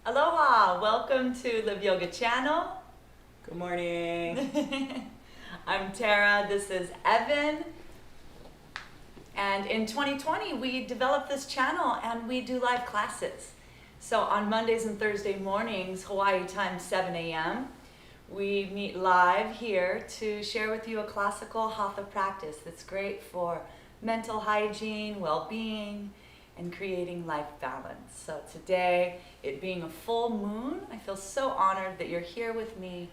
Aloha! Welcome to Live Yoga Channel. Good morning. I'm Terra, this is Evan. And in 2020, we developed this channel and we do live classes. So on Mondays and Thursday mornings, Hawaii time 7 a.m., we meet live here to share with you a classical hatha practice that's great for mental hygiene, well-being, and creating life balance. So today, it being a full moon, I feel so honored that you're here with me,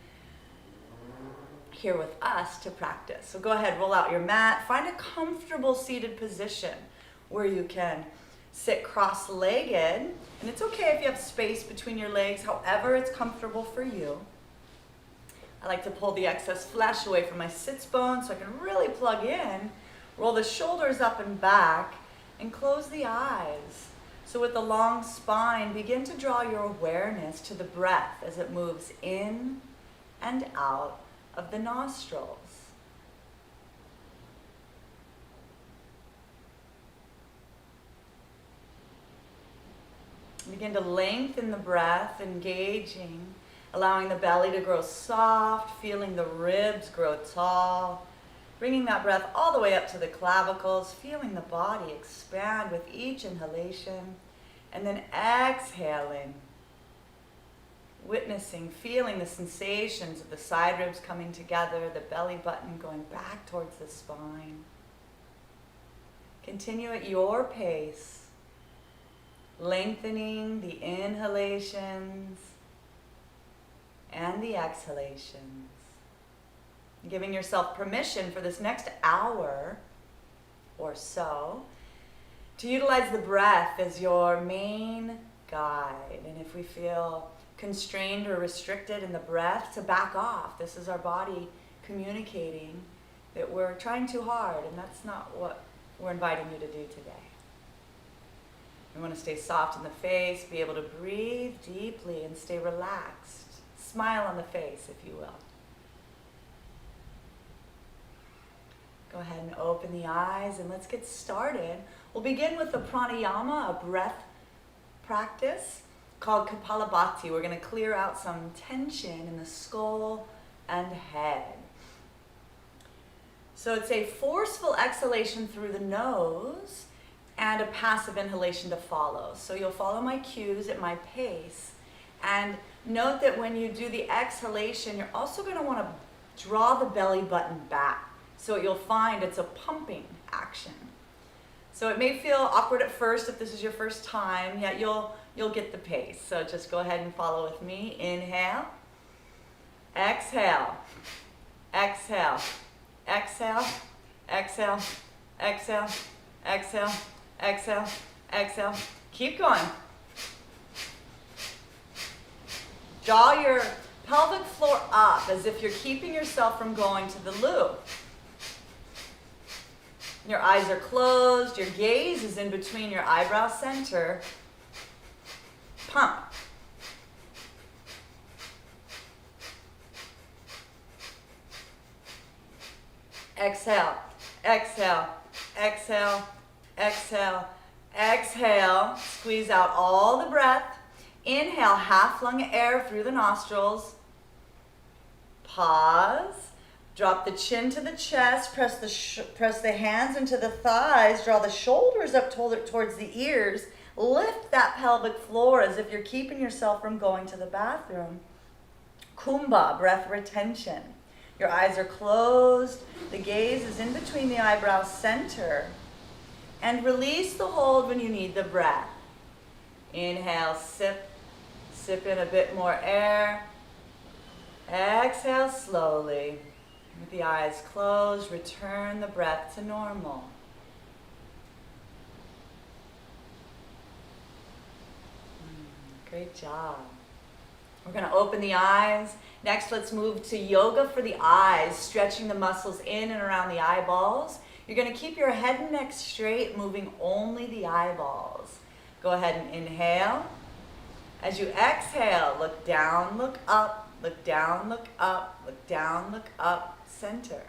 here with us to practice. So go ahead, roll out your mat, find a comfortable seated position where you can sit cross-legged, and it's okay if you have space between your legs, however it's comfortable for you. I like to pull the excess flesh away from my sits bone so I can really plug in, roll the shoulders up and back, and close the eyes. So with the long spine, begin to draw your awareness to the breath as it moves in and out of the nostrils. Begin to lengthen the breath, engaging, allowing the belly to grow soft, feeling the ribs grow tall, bringing that breath all the way up to the clavicles, feeling the body expand with each inhalation, and then exhaling, witnessing, feeling the sensations of the side ribs coming together, the belly button going back towards the spine. Continue at your pace, lengthening the inhalations and the exhalations. Giving yourself permission for this next hour or so to utilize the breath as your main guide. And if we feel constrained or restricted in the breath, to back off. This is our body communicating that we're trying too hard, and that's not what we're inviting you to do today. We want to stay soft in the face, be able to breathe deeply and stay relaxed. Smile on the face, if you will. Go ahead and open the eyes and let's get started. We'll begin with the Pranayama, a breath practice called Kapalabhati. We're going to clear out some tension in the skull and head. So it's a forceful exhalation through the nose and a passive inhalation to follow. So you'll follow my cues at my pace. And note that when you do the exhalation, you're also going to want to draw the belly button back. So you'll find it's a pumping action. So it may feel awkward at first if this is your first time, yet you'll get the pace. So just go ahead and follow with me. Inhale, exhale, exhale, exhale, exhale, exhale, exhale, exhale, exhale. Keep going. Draw your pelvic floor up as if you're keeping yourself from going to the loo. Your eyes are closed, your gaze is in between your eyebrow center. Pump. Exhale, exhale, exhale, exhale, exhale. Squeeze out all the breath. Inhale, half lung air through the nostrils. Pause. Drop the chin to the chest, press the hands into the thighs, draw the shoulders up towards the ears, lift that pelvic floor as if you're keeping yourself from going to the bathroom. Kumbha, breath retention. Your eyes are closed, the gaze is in between the eyebrow center, and release the hold when you need the breath. Inhale, sip in a bit more air. Exhale slowly. With the eyes closed, return the breath to normal. Great job. We're going to open the eyes. Next, let's move to yoga for the eyes, stretching the muscles in and around the eyeballs. You're going to keep your head and neck straight, moving only the eyeballs. Go ahead and inhale. As you exhale, look down, look up, look down, look up, look down, look up, center.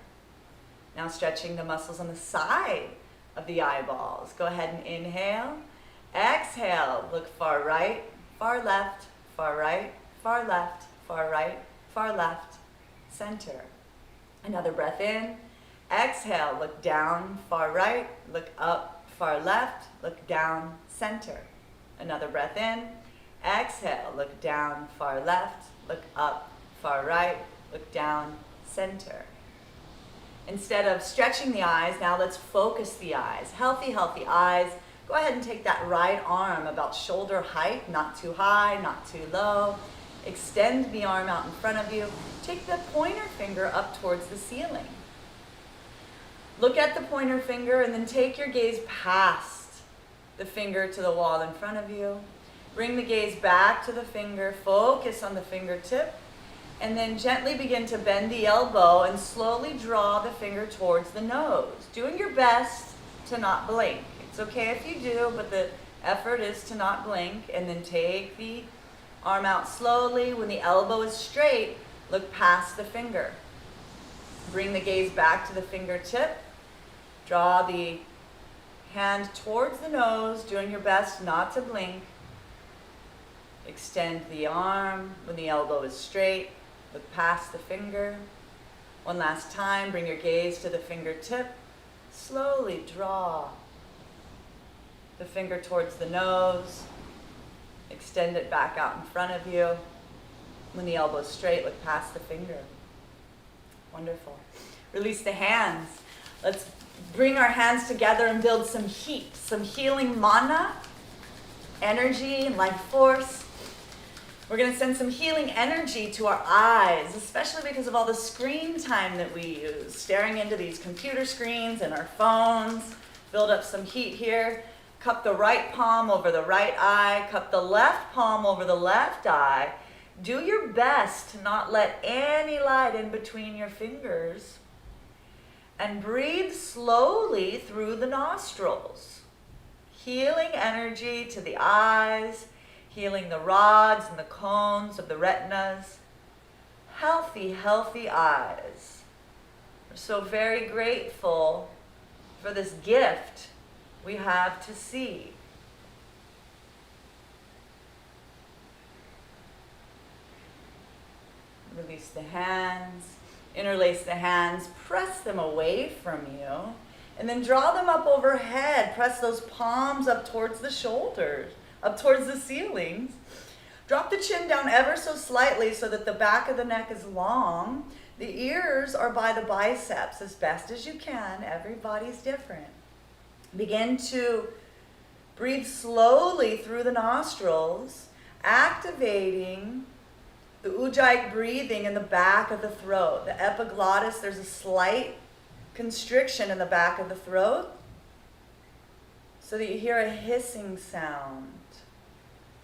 Now stretching the muscles on the side of the eyeballs. Go ahead and inhale. Exhale, look far right, far left, far right, far left, far right, far left, center. Another breath in. Exhale, look down, far right, look up, far left, look down, center. Another breath in. Exhale, look down, far left, look up, far right, look down, center. Instead of stretching the eyes, now let's focus the eyes. Healthy, healthy eyes. Go ahead and take that right arm about shoulder height, not too high, not too low. Extend the arm out in front of you. Take the pointer finger up towards the ceiling. Look at the pointer finger and then take your gaze past the finger to the wall in front of you. Bring the gaze back to the finger. Focus on the fingertip. And then gently begin to bend the elbow and slowly draw the finger towards the nose. Doing your best to not blink. It's okay if you do, but the effort is to not blink. And then take the arm out slowly. When the elbow is straight, look past the finger. Bring the gaze back to the fingertip. Draw the hand towards the nose, doing your best not to blink. Extend the arm when the elbow is straight. Look past the finger. One last time, bring your gaze to the fingertip. Slowly draw the finger towards the nose. Extend it back out in front of you. When the elbow is straight, look past the finger. Wonderful. Release the hands. Let's bring our hands together and build some heat, some healing mana, energy, and life force. We're going to send some healing energy to our eyes, especially because of all the screen time that we use, staring into these computer screens and our phones. Build up some heat here. Cup the right palm over the right eye. Cup the left palm over the left eye. Do your best to not let any light in between your fingers. And breathe slowly through the nostrils. Healing energy to the eyes. Healing the rods and the cones of the retinas. Healthy, healthy eyes. We're so very grateful for this gift we have to see. Release the hands. Interlace the hands. Press them away from you. And then draw them up overhead. Press those palms up towards the shoulders. Up towards the ceilings. Drop the chin down ever so slightly so that the back of the neck is long. The ears are by the biceps as best as you can. Everybody's different. Begin to breathe slowly through the nostrils, activating the ujjayi breathing in the back of the throat. The epiglottis, there's a slight constriction in the back of the throat so that you hear a hissing sound.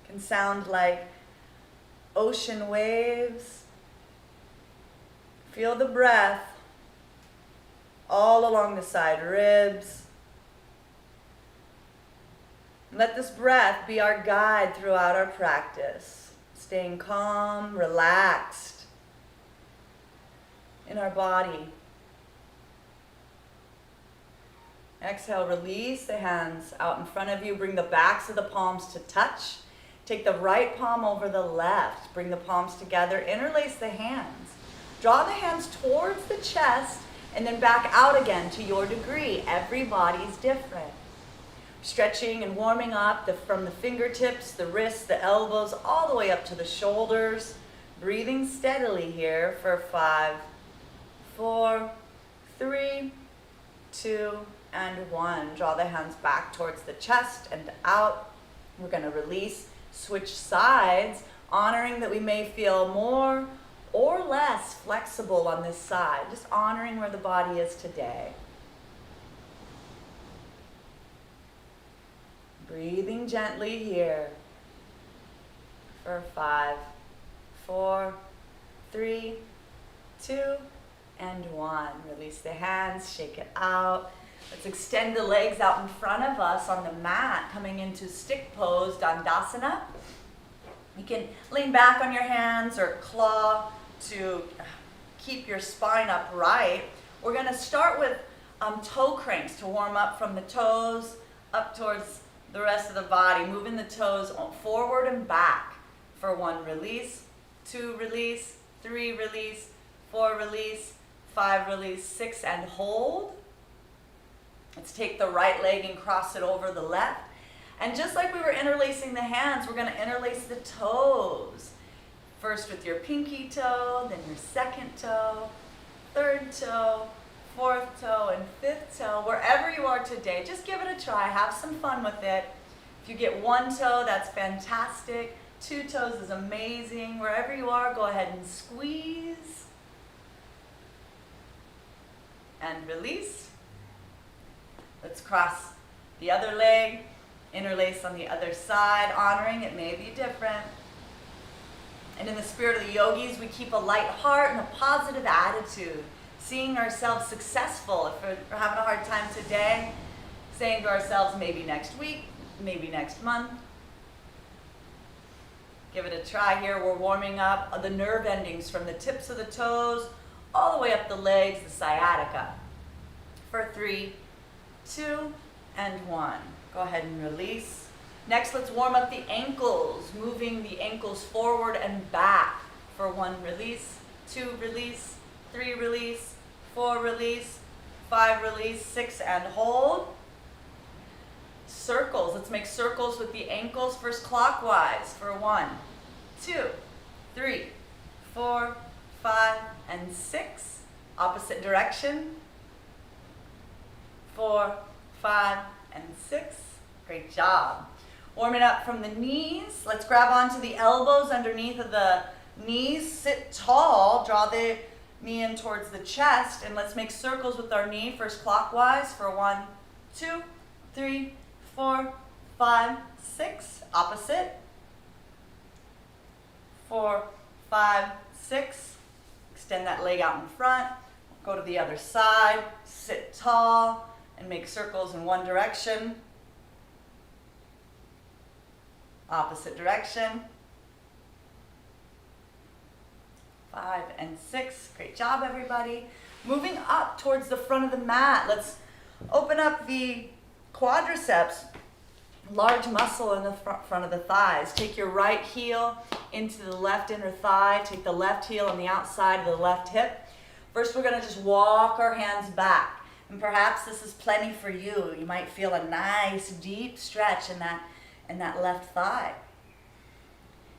Can sound like ocean waves. Feel the breath all along the side ribs. Let this breath be our guide throughout our practice. Staying calm, relaxed in our body. Exhale, release the hands out in front of you. Bring the backs of the palms to touch. Take the right palm over the left. Bring the palms together. Interlace the hands. Draw the hands towards the chest and then back out again to your degree. Everybody's different. Stretching and warming up from the fingertips, the wrists, the elbows, all the way up to the shoulders. Breathing steadily here for 5, 4, 3, 2, and 1. Draw the hands back towards the chest and out. We're going to release. Switch sides, honoring that we may feel more or less flexible on this side. Just honoring where the body is today. Breathing gently here for 5, 4, 3, 2, and 1. Release the hands, shake it out. Let's extend the legs out in front of us on the mat, coming into stick pose, Dandasana. You can lean back on your hands or claw to keep your spine upright. We're going to start with toe cranks to warm up from the toes up towards the rest of the body. Moving the toes forward and back. For 1, release. 2, release. 3, release. 4, release. 5, release. 6, and hold. Let's take the right leg and cross it over the left. And just like we were interlacing the hands, we're going to interlace the toes. First with your pinky toe, then your second toe, third toe, fourth toe, and fifth toe. Wherever you are today, just give it a try. Have some fun with it. If you get 1 toe, that's fantastic. 2 toes is amazing. Wherever you are, go ahead and squeeze. And release. Let's cross the other leg, interlace on the other side, honoring it may be different. And in the spirit of the yogis, we keep a light heart and a positive attitude, seeing ourselves successful. If we're having a hard time today, saying to ourselves, maybe next week, maybe next month. Give it a try here. We're warming up the nerve endings from the tips of the toes all the way up the legs, the sciatica. For 3, 2, and 1. Go ahead and release. Next, let's warm up the ankles, moving the ankles forward and back. For 1, release. 2, release. 3, release. 4, release. 5, release. 6, and hold. Circles. Let's make circles with the ankles first clockwise. For 1, 2, 3, 4, 5, and 6. Opposite direction. 4, 5, and 6. Great job. Warming up from the knees. Let's grab onto the elbows underneath of the knees. Sit tall. Draw the knee in towards the chest. And let's make circles with our knee first clockwise. For 1, 2, 3, 4, 5, 6. Opposite. 4, 5, 6. Extend that leg out in front. Go to the other side. Sit tall and make circles in one direction. Opposite direction. 5 and 6. Great job, everybody. Moving up towards the front of the mat. Let's open up the quadriceps, large muscle in the front of the thighs. Take your right heel into the left inner thigh. Take the left heel on the outside of the left hip. First, we're going to just walk our hands back. And perhaps this is plenty for you. You might feel a nice deep stretch in that left thigh.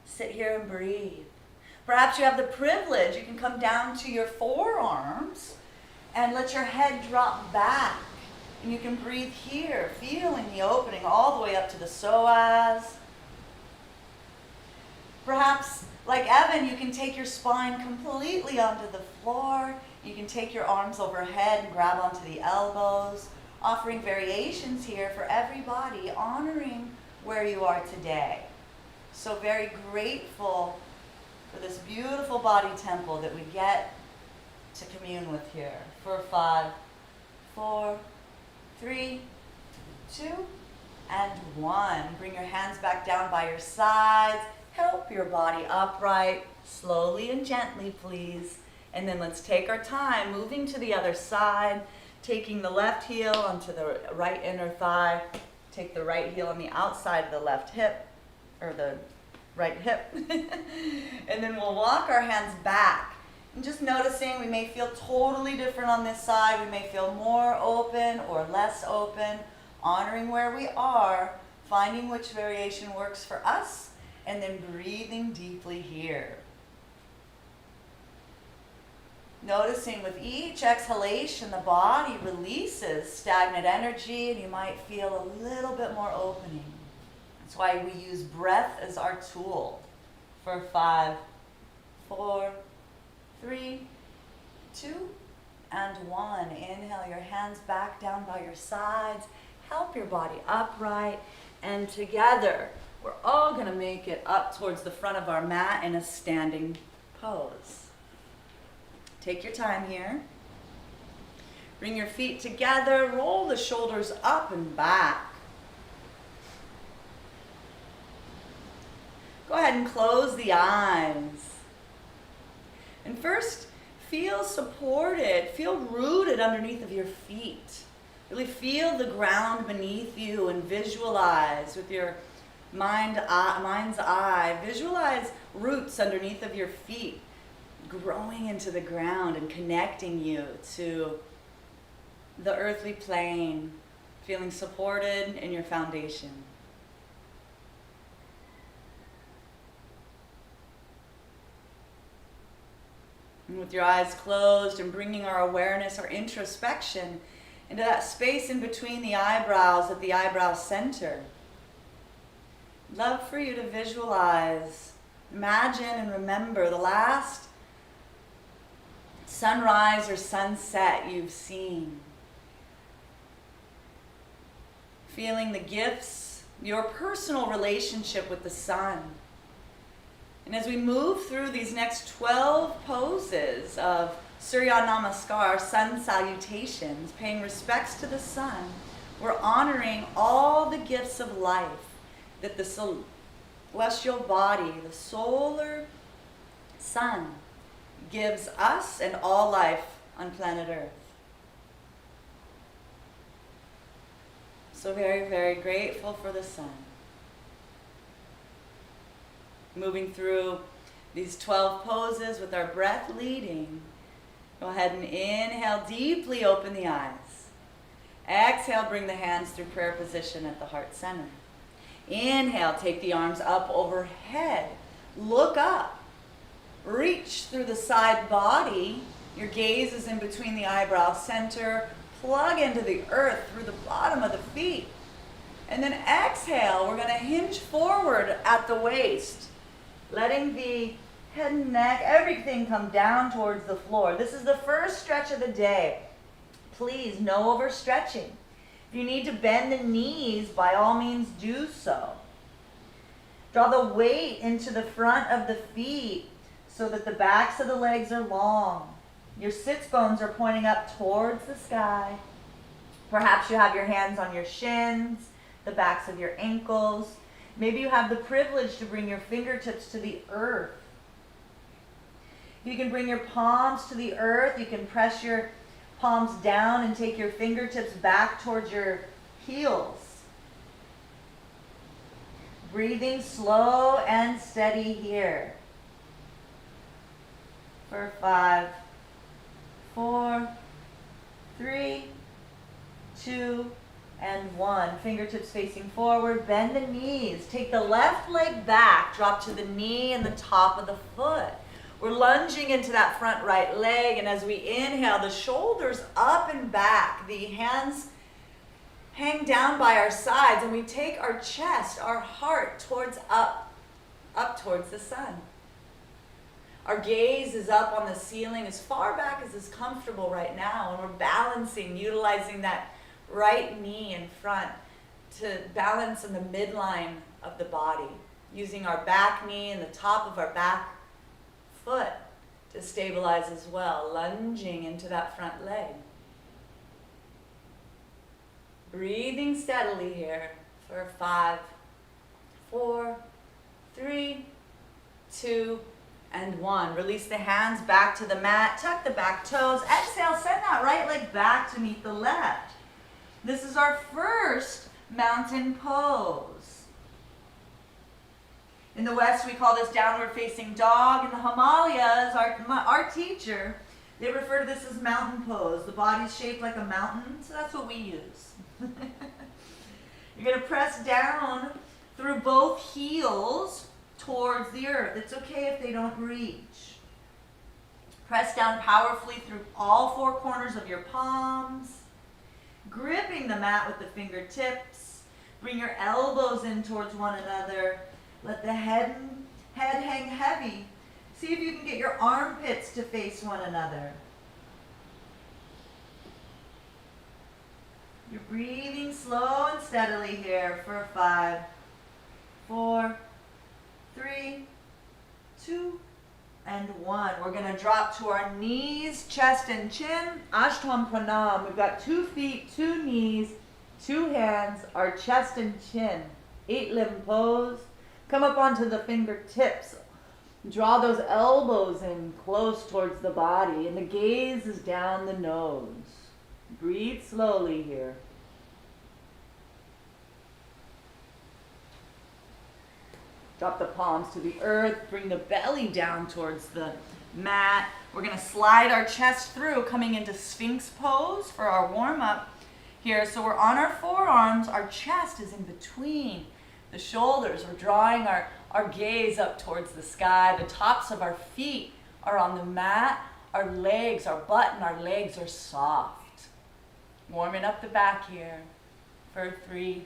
Sit here and breathe. Perhaps you have the privilege. You can come down to your forearms and let your head drop back. And you can breathe here, feeling the opening all the way up to the psoas. Perhaps, like Evan, you can take your spine completely onto the floor. You can take your arms overhead and grab onto the elbows, offering variations here for everybody, honoring where you are today. So very grateful for this beautiful body temple that we get to commune with here. For 5, 4, 3, 2, and 1. Bring your hands back down by your sides. Help your body upright, slowly and gently, please. And then let's take our time, moving to the other side, taking the left heel onto the right inner thigh. Take the right heel on the outside of the left hip, or the right hip. And then we'll walk our hands back. And just noticing we may feel totally different on this side. We may feel more open or less open, honoring where we are, finding which variation works for us, and then breathing deeply here. Noticing with each exhalation, the body releases stagnant energy and you might feel a little bit more opening. That's why we use breath as our tool. For 5, 4, 3, 2, and 1. Inhale your hands back down by your sides. Help your body upright. And together, we're all going to make it up towards the front of our mat in a standing pose. Take your time here. Bring your feet together. Roll the shoulders up and back. Go ahead and close the eyes. And first, feel supported. Feel rooted underneath of your feet. Really feel the ground beneath you and visualize with your mind's eye. Visualize roots underneath of your feet, growing into the ground and connecting you to the earthly plane, feeling supported in your foundation. And with your eyes closed and bringing our awareness, our introspection into that space in between the eyebrows at the eyebrow center. Love for you to visualize, imagine and remember the last sunrise or sunset you've seen. Feeling the gifts, your personal relationship with the sun. And as we move through these next 12 poses of Surya Namaskar, sun salutations, paying respects to the sun, we're honoring all the gifts of life that the celestial body, the solar sun, gives us and all life on planet Earth. So very, very grateful for the sun. Moving through these 12 poses with our breath leading. Go ahead and inhale, deeply open the eyes. Exhale, bring the hands through prayer position at the heart center. Inhale, take the arms up overhead. Look up. Reach through the side body. Your gaze is in between the eyebrow center. Plug into the earth through the bottom of the feet. And then exhale, we're going to hinge forward at the waist. Letting the head and neck, everything come down towards the floor. This is the first stretch of the day. Please, no overstretching. If you need to bend the knees, by all means do so. Draw the weight into the front of the feet so that the backs of the legs are long. Your sits bones are pointing up towards the sky. Perhaps you have your hands on your shins, the backs of your ankles. Maybe you have the privilege to bring your fingertips to the earth. You can bring your palms to the earth. You can press your palms down and take your fingertips back towards your heels. Breathing slow and steady here. For 5, 4, 3, 2, and 1. Fingertips facing forward. Bend the knees. Take the left leg back. Drop to the knee and the top of the foot. We're lunging into that front right leg. And as we inhale, the shoulders up and back. The hands hang down by our sides. And we take our chest, our heart towards up towards the sun. Our gaze is up on the ceiling as far back as is comfortable right now. And we're balancing, utilizing that right knee in front to balance in the midline of the body, using our back knee and the top of our back foot to stabilize as well, lunging into that front leg. Breathing steadily here for 5, 4, 3, 2, and 1. Release the hands back to the mat, tuck the back toes. Exhale, send that right leg back to meet the left. This is our first mountain pose. In the West, we call this downward facing dog. In the Himalayas, our teacher, they refer to this as mountain pose. The body's shaped like a mountain, so that's what we use. You're going to press down through both heels towards the earth. It's okay if they don't reach. Press down powerfully through all 4 corners of your palms. Gripping the mat with the fingertips. Bring your elbows in towards one another. Let the head hang heavy. See if you can get your armpits to face one another. You're breathing slow and steadily here for 5, 4, 3, 2, and 1. We're going to drop to our knees, chest, and chin. Ashtam Pranam. We've got 2 feet, 2 knees, 2 hands, our chest and chin. 8-limb pose. Come up onto the fingertips. Draw those elbows in close towards the body, and the gaze is down the nose. Breathe slowly here. Drop the palms to the earth. Bring the belly down towards the mat. We're going to slide our chest through, coming into Sphinx pose for our warm-up here. So we're on our forearms. Our chest is in between the shoulders. We're drawing our gaze up towards the sky. The tops of our feet are on the mat. Our legs, our butt and our legs are soft. Warming up the back here for 3,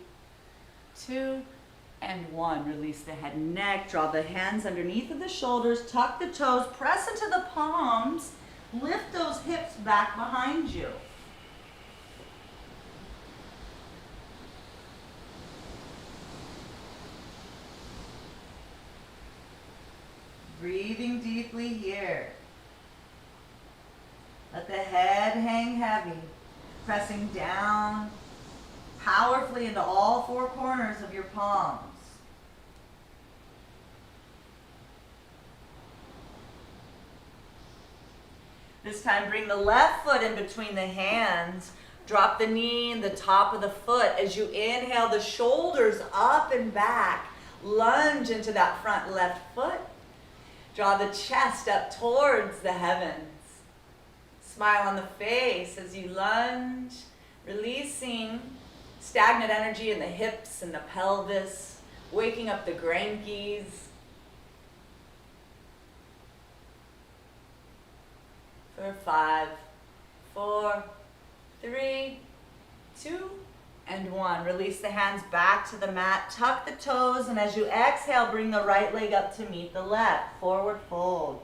2, and 1. Release the head and neck. Draw the hands underneath of the shoulders. Tuck the toes. Press into the palms. Lift those hips back behind you. Breathing deeply here. Let the head hang heavy. Pressing down powerfully into all 4 corners of your palms. This time, bring the left foot in between the hands. Drop the knee and the top of the foot. As you inhale, the shoulders up and back. Lunge into that front left foot. Draw the chest up towards the heavens. Smile on the face as you lunge, releasing stagnant energy in the hips and the pelvis, waking up the grankies. For 5, 4, 3, 2, and 1. Release the hands back to the mat. Tuck the toes, and as you exhale, bring the right leg up to meet the left. Forward fold.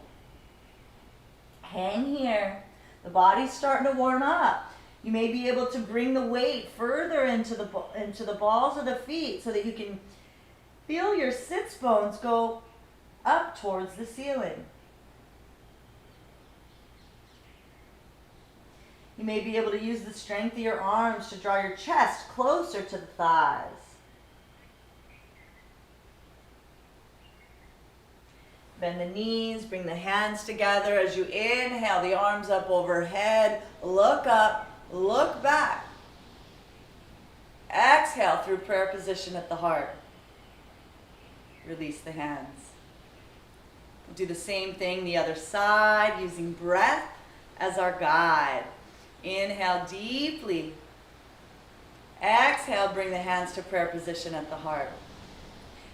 Hang here. The body's starting to warm up. You may be able to bring the weight further into the balls of the feet so that you can feel your sits bones go up towards the ceiling. You may be able to use the strength of your arms to draw your chest closer to the thighs. Bend the knees, bring the hands together. As you inhale, the arms up overhead. Look up, look back. Exhale through prayer position at the heart. Release the hands. We'll do the same thing the other side, using breath as our guide. Inhale deeply. Exhale, bring the hands to prayer position at the heart.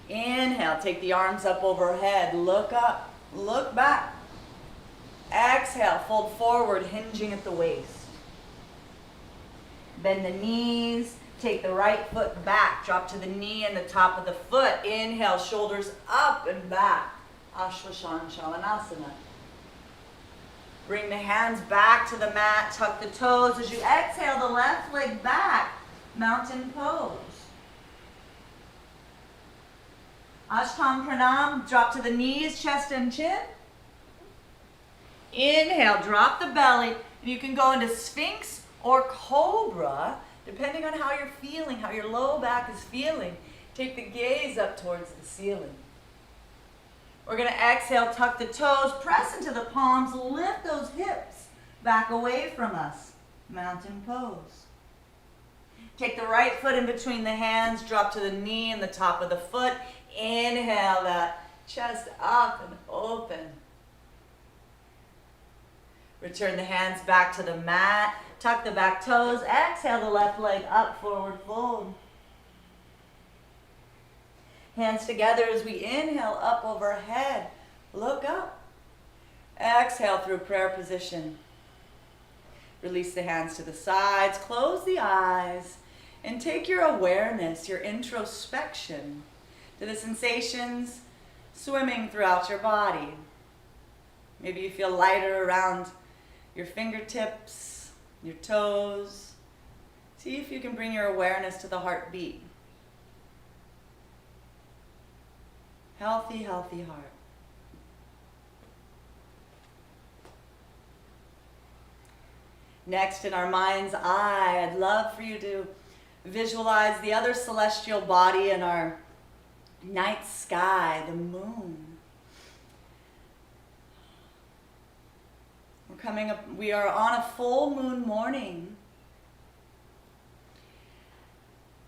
Inhale, take the arms up overhead. Look up, look back. Exhale, fold forward, hinging at the waist. Bend the knees. Take the right foot back. Drop to the knee and the top of the foot. Inhale, shoulders up and back. Ashwasana. Bring the hands back to the mat. Tuck the toes. As you exhale, the left leg back. Mountain pose. Ashtam Pranam. Drop to the knees, chest and chin. Inhale, drop the belly. And you can go into Sphinx or Cobra, depending on how you're feeling, how your low back is feeling. Take the gaze up towards the ceiling. We're going to exhale, tuck the toes, press into the palms, lift those hips back away from us. Mountain pose. Take the right foot in between the hands, drop to the knee and the top of the foot. Inhale that chest up and open. Return the hands back to the mat. Tuck the back toes. Exhale the left leg up, forward fold. Hands together as we inhale up overhead. Look up. Exhale through prayer position. Release the hands to the sides. Close the eyes. And take your awareness, your introspection to the sensations swimming throughout your body. Maybe you feel lighter around your fingertips, your toes. See if you can bring your awareness to the heartbeat. Healthy, healthy heart. Next, in our mind's eye, I'd love for you to visualize the other celestial body in our night sky, the moon. We are on a full moon morning.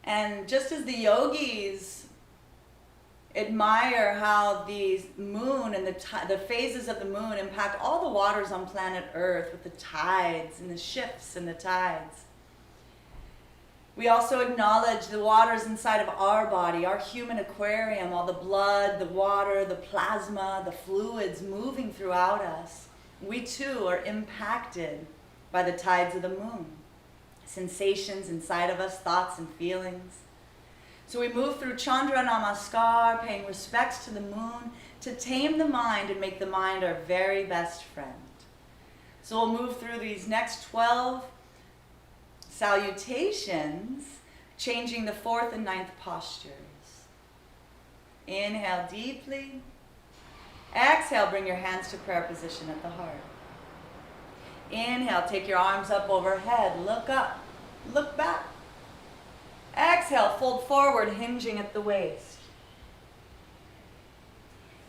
And just as the yogis admire how the moon and the phases of the moon impact all the waters on planet Earth with the tides and the shifts and the tides. We also acknowledge the waters inside of our body, our human aquarium, all the blood, the water, the plasma, the fluids moving throughout us. We too are impacted by the tides of the moon. Sensations inside of us, thoughts and feelings. So we move through Chandra Namaskar, paying respects to the moon, to tame the mind and make the mind our very best friend. So we'll move through these next 12 salutations, changing the 4th and 9th postures. Inhale deeply. Exhale, bring your hands to prayer position at the heart. Inhale, take your arms up overhead, look up, look back. Exhale, fold forward, hinging at the waist.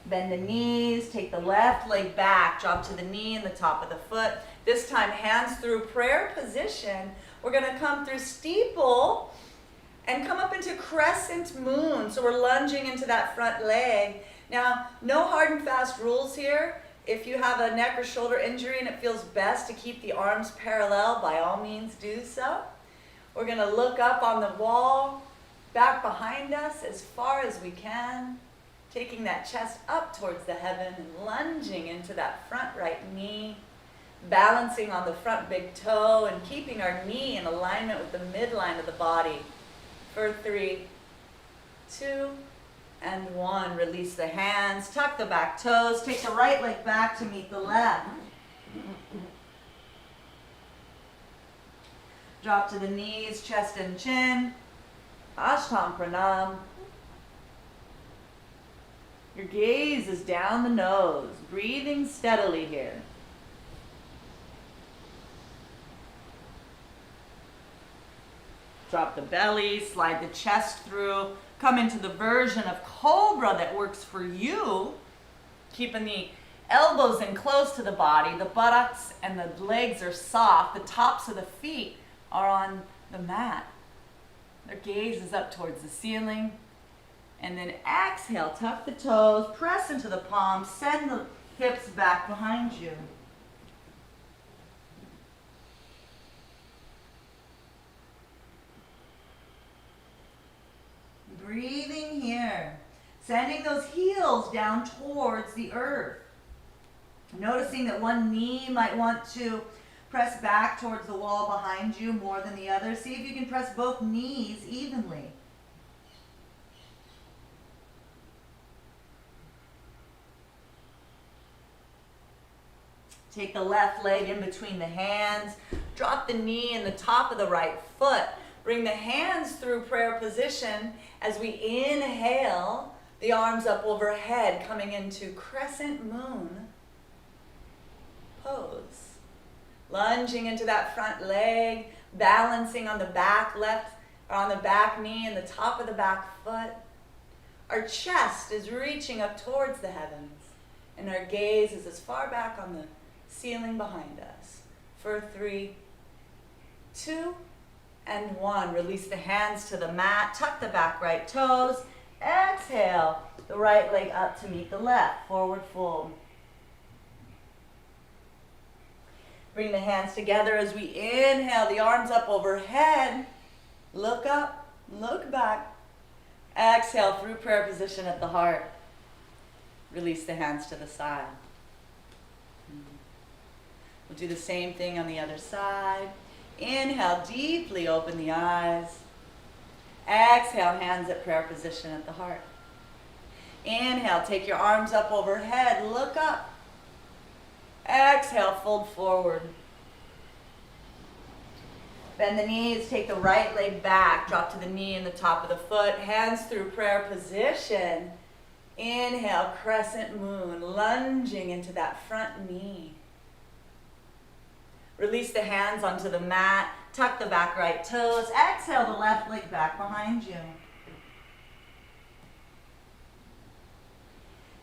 Bend the knees, take the left leg back, drop to the knee and the top of the foot. This time, hands through prayer position. We're going to come through steeple and come up into crescent moon. So we're lunging into that front leg. Now, no hard and fast rules here. If you have a neck or shoulder injury and it feels best to keep the arms parallel, by all means do so. We're going to look up on the wall, back behind us as far as we can, taking that chest up towards the heaven and lunging into that front right knee, balancing on the front big toe and keeping our knee in alignment with the midline of the body. For 3, 2, and 1. Release the hands, tuck the back toes, take the right leg back to meet the left. Drop to the knees, chest and chin. Ashtanga Pranam. Your gaze is down the nose, breathing steadily here. Drop the belly, slide the chest through. Come into the version of Cobra that works for you. Keeping the elbows in close to the body. The buttocks and the legs are soft. The tops of the feet are on the mat. Their gaze is up towards the ceiling. And then exhale, tuck the toes, press into the palms, send the hips back behind you. Breathing here, sending those heels down towards the earth. Noticing that one knee might want to press back towards the wall behind you more than the other. See if you can press both knees evenly. Take the left leg in between the hands. Drop the knee in the top of the right foot. Bring the hands through prayer position as we inhale, the arms up overhead, coming into crescent moon pose. Lunging into that front leg, balancing on the back left, or on the back knee and the top of the back foot. Our chest is reaching up towards the heavens, and our gaze is as far back on the ceiling behind us. For 3, 2, and 1. Release the hands to the mat, tuck the back right toes. Exhale, the right leg up to meet the left, forward fold. Bring the hands together as we inhale, the arms up overhead. Look up, look back. Exhale through prayer position at the heart. Release the hands to the side. We'll do the same thing on the other side. Inhale, deeply open the eyes. Exhale, hands at prayer position at the heart. Inhale, take your arms up overhead, look up. Exhale, fold forward. Bend the knees, take the right leg back, drop to the knee and the top of the foot, hands through prayer position. Inhale, crescent moon, lunging into that front knee. Release the hands onto the mat, tuck the back right toes, exhale the left leg back behind you.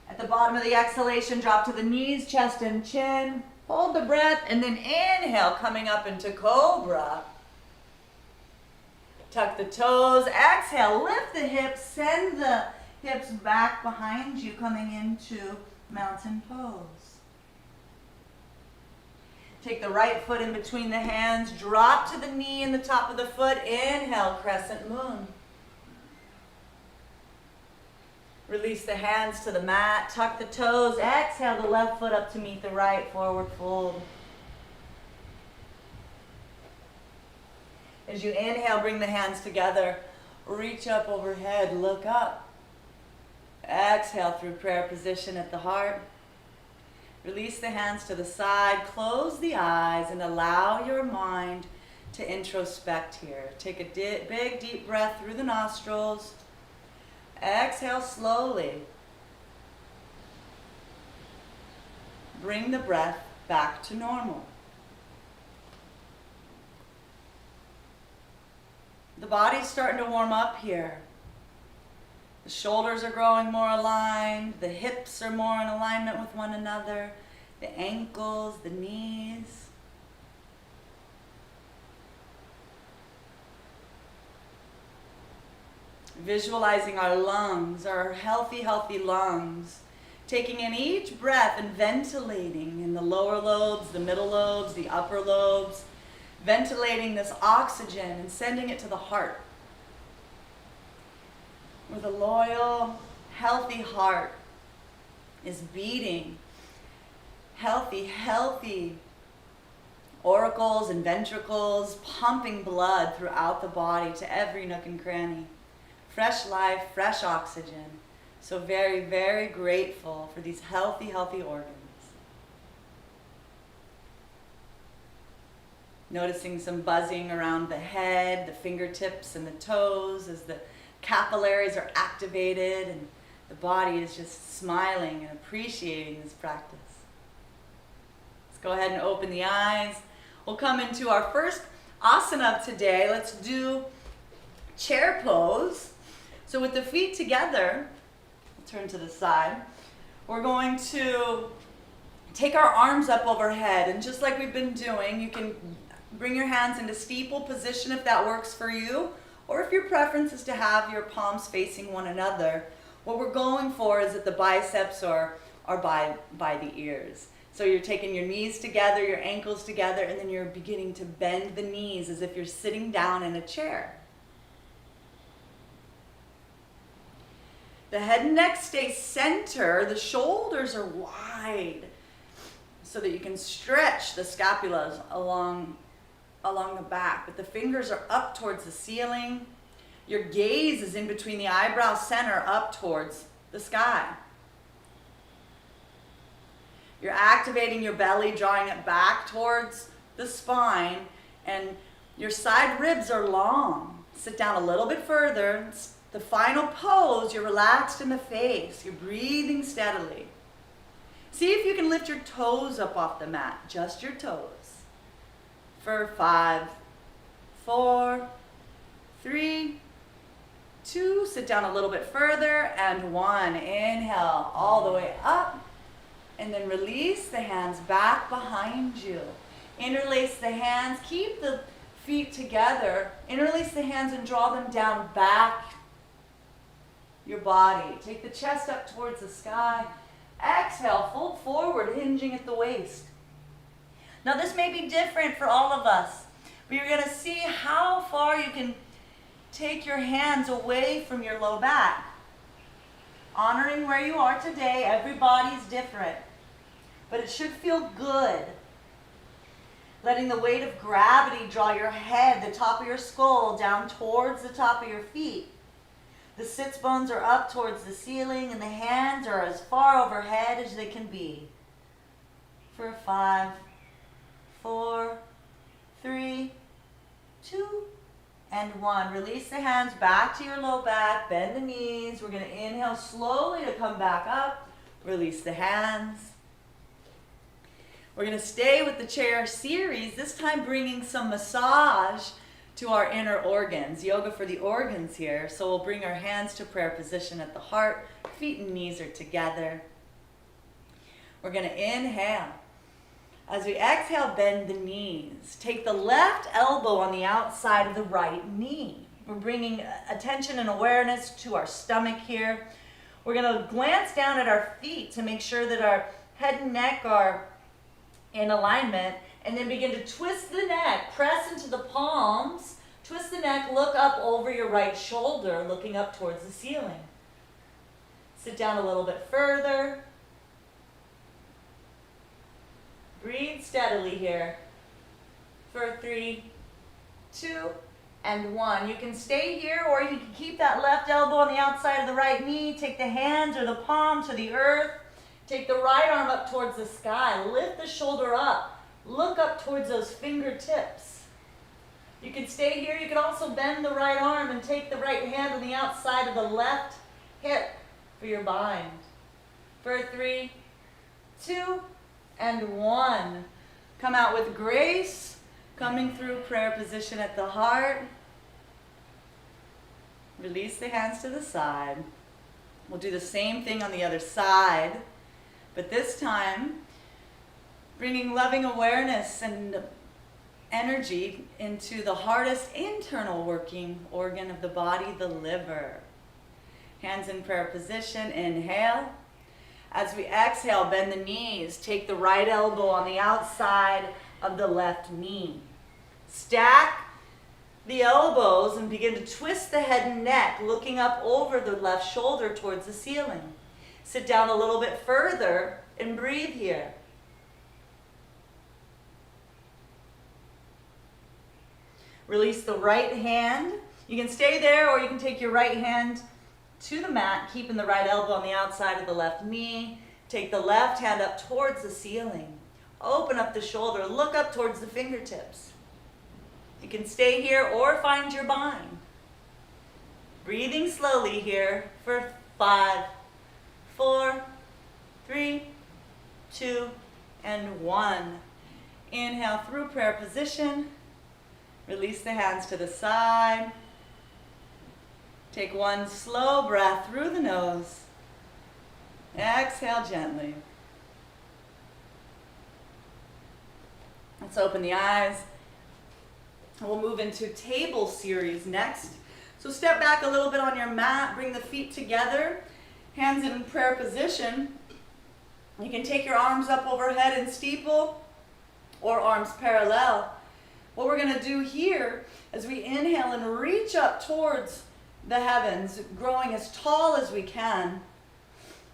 At the bottom of the exhalation, drop to the knees, chest and chin. Hold the breath and then inhale, coming up into Cobra. Tuck the toes, exhale, lift the hips, send the hips back behind you, coming into mountain pose. Take the right foot in between the hands, drop to the knee in the top of the foot, inhale, crescent moon. Release the hands to the mat, tuck the toes, exhale the left foot up to meet the right, forward fold. As you inhale, bring the hands together, reach up overhead, look up. Exhale through prayer position at the heart. Release the hands to the side, close the eyes, and allow your mind to introspect here. Take a big deep breath through the nostrils. Exhale slowly. Bring the breath back to normal. The body's starting to warm up here. The shoulders are growing more aligned. The hips are more in alignment with one another. The ankles, the knees. Visualizing our lungs, our healthy lungs. Taking in each breath and ventilating in the lower lobes, the middle lobes, the upper lobes. Ventilating this oxygen and sending it to the heart. Where the loyal, healthy heart is beating. Healthy auricles and ventricles pumping blood throughout the body to every nook and cranny. Fresh life, fresh oxygen. So very, very grateful for these healthy organs. Noticing some buzzing around the head, the fingertips and the toes as the capillaries are activated and the body is just smiling and appreciating this practice. Let's go ahead and open the eyes. We'll come into our first asana of today. Let's do chair pose. So with the feet together, we'll turn to the side. We're going to take our arms up overhead, and just like we've been doing, you can bring your hands into steeple position if that works for you, or if your preference is to have your palms facing one another. What we're going for is that the biceps are by the ears. So you're taking your knees together, your ankles together, and then you're beginning to bend the knees as if you're sitting down in a chair. The head and neck stay center. The shoulders are wide so that you can stretch the scapulas along the back, but the fingers are up towards the ceiling. Your gaze is in between the eyebrow center up towards the sky. You're activating your belly, drawing it back towards the spine, and your side ribs are long. Sit down a little bit further. The final pose, you're relaxed in the face. You're breathing steadily. See if you can lift your toes up off the mat, just your toes. For 5, 4, 3, 2, sit down a little bit further, and 1. Inhale all the way up, and then release the hands back behind you. Interlace the hands, keep the feet together. Interlace the hands and draw them down back your body. Take the chest up towards the sky. Exhale, fold forward, hinging at the waist. Now this may be different for all of us, but you're going to see how far you can take your hands away from your low back. Honoring where you are today, everybody's different, but it should feel good. Letting the weight of gravity draw your head, the top of your skull, down towards the top of your feet. The sits bones are up towards the ceiling, and the hands are as far overhead as they can be. For 5, 4, 3, 2, and 1. Release the hands back to your low back. Bend the knees. We're going to inhale slowly to come back up. Release the hands. We're going to stay with the chair series, this time bringing some massage to our inner organs. Yoga for the organs here. So we'll bring our hands to prayer position at the heart. Feet and knees are together. We're going to inhale. As we exhale, bend the knees. Take the left elbow on the outside of the right knee. We're bringing attention and awareness to our stomach here. We're going to glance down at our feet to make sure that our head and neck are in alignment, and then begin to twist the neck, press into the palms, twist the neck, look up over your right shoulder, looking up towards the ceiling. Sit down a little bit further. Breathe steadily here for 3, 2, and 1. You can stay here, or you can keep that left elbow on the outside of the right knee. Take the hands or the palm to the earth. Take the right arm up towards the sky. Lift the shoulder up. Look up towards those fingertips. You can stay here. You can also bend the right arm and take the right hand on the outside of the left hip for your bind. For 3, 2, and 1. Come out with grace, coming through prayer position at the heart. Release the hands to the side. We'll do the same thing on the other side, but this time bringing loving awareness and energy into the hardest internal working organ of the body, the liver. Hands in prayer position, inhale. As we exhale, bend the knees. Take the right elbow on the outside of the left knee. Stack the elbows and begin to twist the head and neck, looking up over the left shoulder towards the ceiling. Sit down a little bit further and breathe here. Release the right hand. You can stay there, or you can take your right hand to the mat, keeping the right elbow on the outside of the left knee. Take the left hand up towards the ceiling. Open up the shoulder. Look up towards the fingertips. You can stay here or find your bind. Breathing slowly here for 5, 4, 3, 2, and 1. Inhale through prayer position. Release the hands to the side. Take one slow breath through the nose. Exhale gently. Let's open the eyes. We'll move into table series next. So step back a little bit on your mat. Bring the feet together. Hands in prayer position. You can take your arms up overhead in steeple or arms parallel. What we're going to do here is we inhale and reach up towards the heavens, growing as tall as we can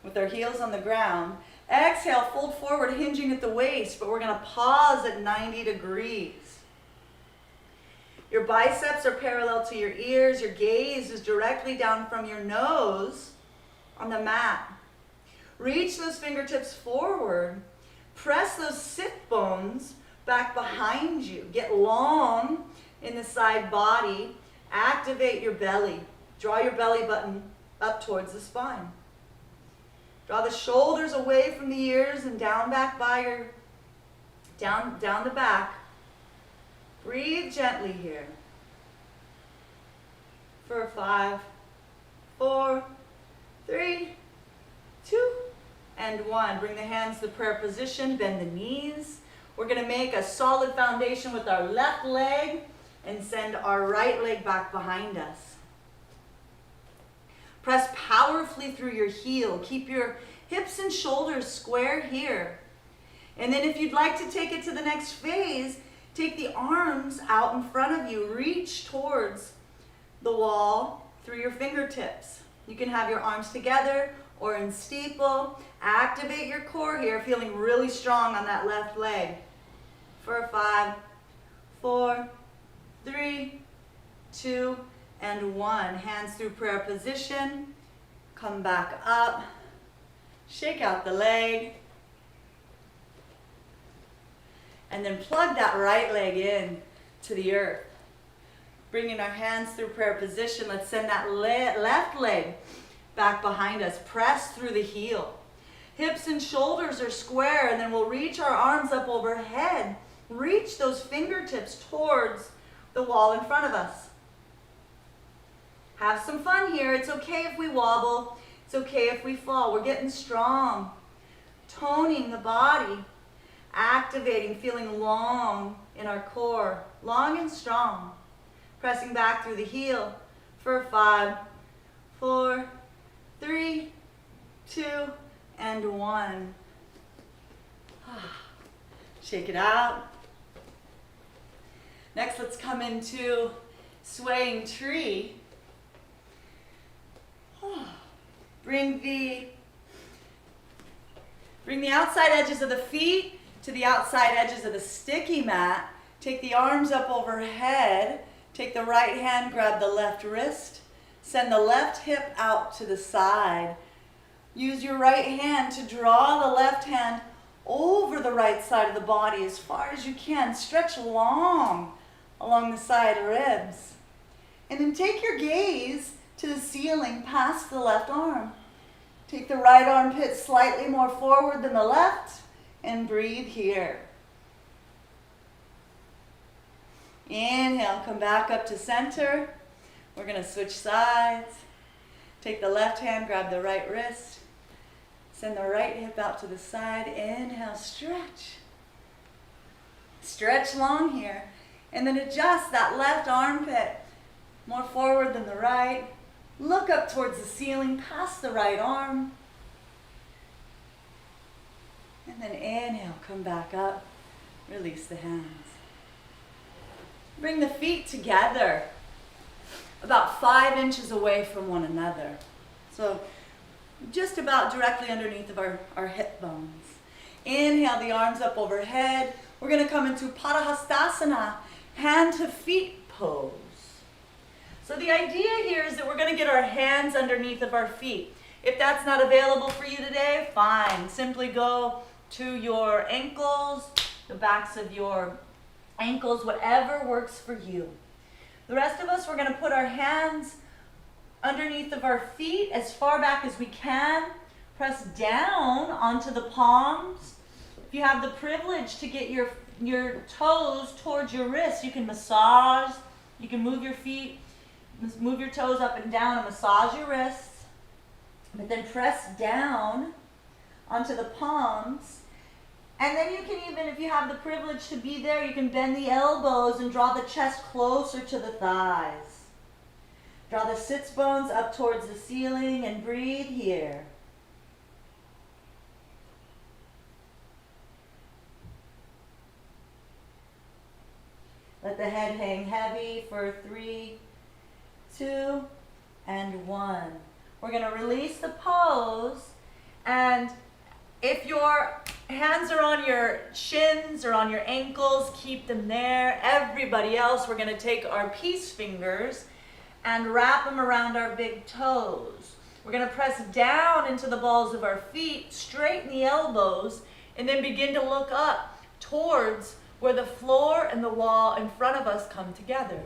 with our heels on the ground. Exhale, fold forward, hinging at the waist, but we're going to pause at 90 degrees. Your biceps are parallel to your ears. Your gaze is directly down from your nose on the mat. Reach those fingertips forward. Press those sit bones back behind you. Get long in the side body. Activate your belly. Draw your belly button up towards the spine. Draw the shoulders away from the ears and down back by your, down the back. Breathe gently here. For 5, 4, 3, 2, and 1. Bring the hands to prayer position. Bend the knees. We're going to make a solid foundation with our left leg and send our right leg back behind us. Press powerfully through your heel. Keep your hips and shoulders square here. And then if you'd like to take it to the next phase, take the arms out in front of you. Reach towards the wall through your fingertips. You can have your arms together or in steeple. Activate your core here, feeling really strong on that left leg. For 5, 4, 3, 2, and 1. Hands through prayer position. Come back up. Shake out the leg. And then plug that right leg in to the earth. Bringing our hands through prayer position. Let's send that left leg back behind us. Press through the heel. Hips and shoulders are square, and then we'll reach our arms up overhead. Reach those fingertips towards the wall in front of us. Have some fun here. It's okay if we wobble. It's okay if we fall. We're getting strong. Toning the body. Activating, feeling long in our core. Long and strong. Pressing back through the heel for 5, 4, 3, and 1. Shake it out. Next, let's come into swaying tree. Bring the outside edges of the feet to the outside edges of the sticky mat. Take the arms up overhead. Take the right hand, grab the left wrist. Send the left hip out to the side. Use your right hand to draw the left hand over the right side of the body as far as you can. Stretch long along the side ribs. And then take your gaze to the ceiling past the left arm. Take the right armpit slightly more forward than the left and breathe here. Inhale, come back up to center. We're going to switch sides. Take the left hand, grab the right wrist. Send the right hip out to the side. Inhale, stretch. Stretch long here. And then adjust that left armpit more forward than the right. Look up towards the ceiling, past the right arm. And then inhale, come back up. Release the hands. Bring the feet together, about 5 inches away from one another. So just about directly underneath of our hip bones. Inhale, the arms up overhead. We're going to come into Padahastasana, hand to feet pose. So the idea here is that we're going to get our hands underneath of our feet. If that's not available for you today, fine. Simply go to your ankles, the backs of your ankles, whatever works for you. The rest of us, we're going to put our hands underneath of our feet as far back as we can. Press down onto the palms. If you have the privilege to get your toes towards your wrists, you can massage. You can move your feet, move your toes up and down and massage your wrists. But then press down onto the palms. And then you can even, if you have the privilege to be there, you can bend the elbows and draw the chest closer to the thighs. Draw the sits bones up towards the ceiling and breathe here. Let the head hang heavy for 3, 2, and 1. We're going to release the pose, and if your hands are on your shins or on your ankles, keep them there. Everybody else, we're going to take our peace fingers and wrap them around our big toes. We're going to press down into the balls of our feet, straighten the elbows, and then begin to look up towards where the floor and the wall in front of us come together.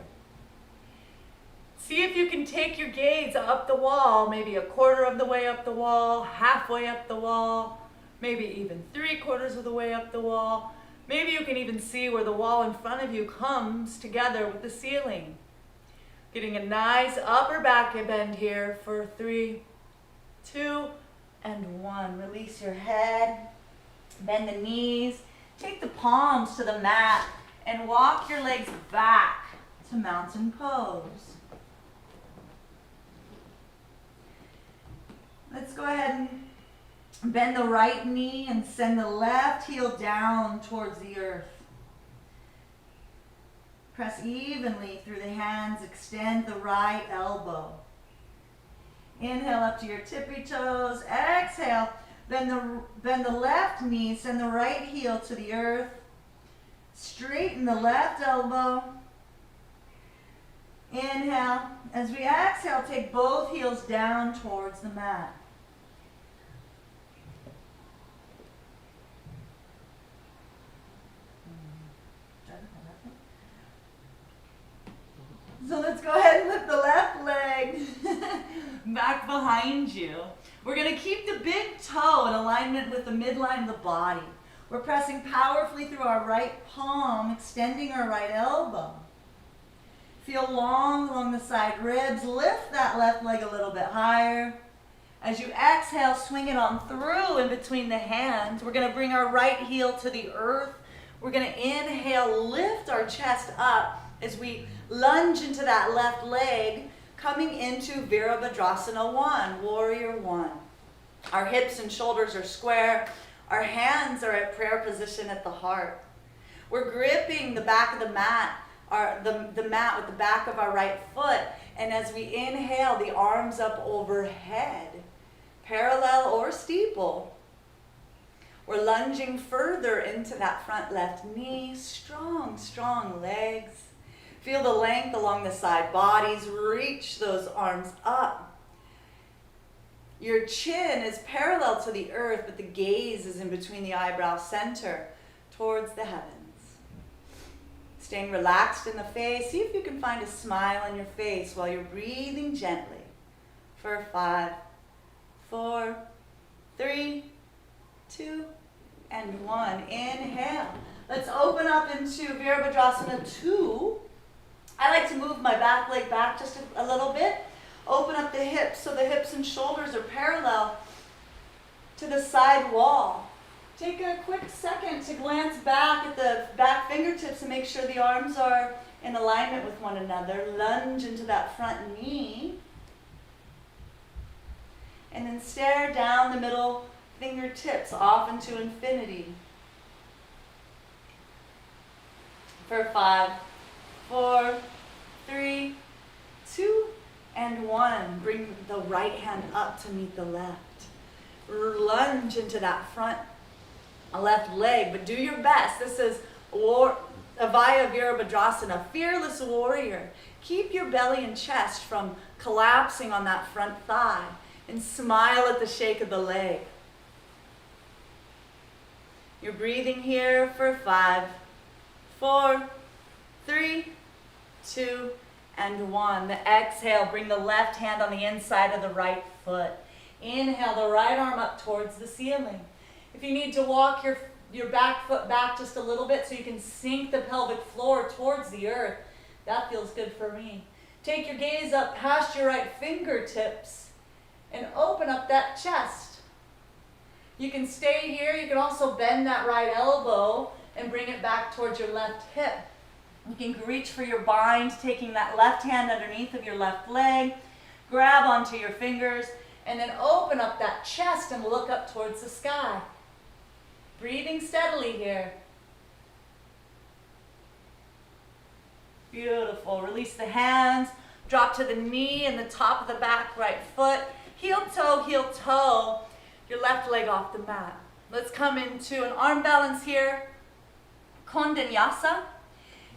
See if you can take your gaze up the wall, maybe a quarter of the way up the wall, halfway up the wall, maybe even 3/4 of the way up the wall. Maybe you can even see where the wall in front of you comes together with the ceiling. Getting a nice upper back bend here for 3, 2, and 1. Release your head, bend the knees, take the palms to the mat, and walk your legs back to mountain pose. Let's go ahead and bend the right knee and send the left heel down towards the earth. Press evenly through the hands, extend the right elbow. Inhale up to your tippy toes. Exhale, bend the left knee, send the right heel to the earth. Straighten the left elbow. Inhale. As we exhale, take both heels down towards the mat. So let's go ahead and lift the left leg back behind you. We're going to keep the big toe in alignment with the midline of the body. We're pressing powerfully through our right palm, extending our right elbow. Feel long along the side ribs. Lift that left leg a little bit higher. As you exhale, swing it on through in between the hands. We're going to bring our right heel to the earth. We're going to inhale, lift our chest up as we lunge into that left leg, coming into Virabhadrasana 1, Warrior 1. Our hips and shoulders are square. Our hands are at prayer position at the heart. We're gripping the back of the mat, the mat with the back of our right foot. And as we inhale, the arms up overhead, parallel or steeple. We're lunging further into that front left knee. Strong, strong legs. Feel the length along the side bodies. Reach those arms up. Your chin is parallel to the earth, but the gaze is in between the eyebrow center towards the heavens. Staying relaxed in the face. See if you can find a smile on your face while you're breathing gently. For 5, 4, 3, 2, and 1. Inhale. Let's open up into Virabhadrasana 2. I like to move my back leg back just a little bit. Open up the hips so the hips and shoulders are parallel to the side wall. Take a quick second to glance back at the back fingertips and make sure the arms are in alignment with one another. Lunge into that front knee. And then stare down the middle fingertips off into infinity. For 5, 4, 3, 2, and 1. Bring the right hand up to meet the left. Lunge into that front left leg, but do your best. This is Avaya Virabhadrasana, fearless warrior. Keep your belly and chest from collapsing on that front thigh and smile at the shake of the leg. You're breathing here for 5, 4, 3, 2, and 1. The exhale, bring the left hand on the inside of the right foot. Inhale the right arm up towards the ceiling. If you need to walk your back foot back just a little bit so you can sink the pelvic floor towards the earth, that feels good for me. Take your gaze up past your right fingertips and open up that chest. You can stay here. You can also bend that right elbow and bring it back towards your left hip. You can reach for your bind, taking that left hand underneath of your left leg. Grab onto your fingers and then open up that chest and look up towards the sky. Breathing steadily here. Beautiful. Release the hands. Drop to the knee and the top of the back right foot. Heel toe. Your left leg off the mat. Let's come into an arm balance here. Kondanyasa.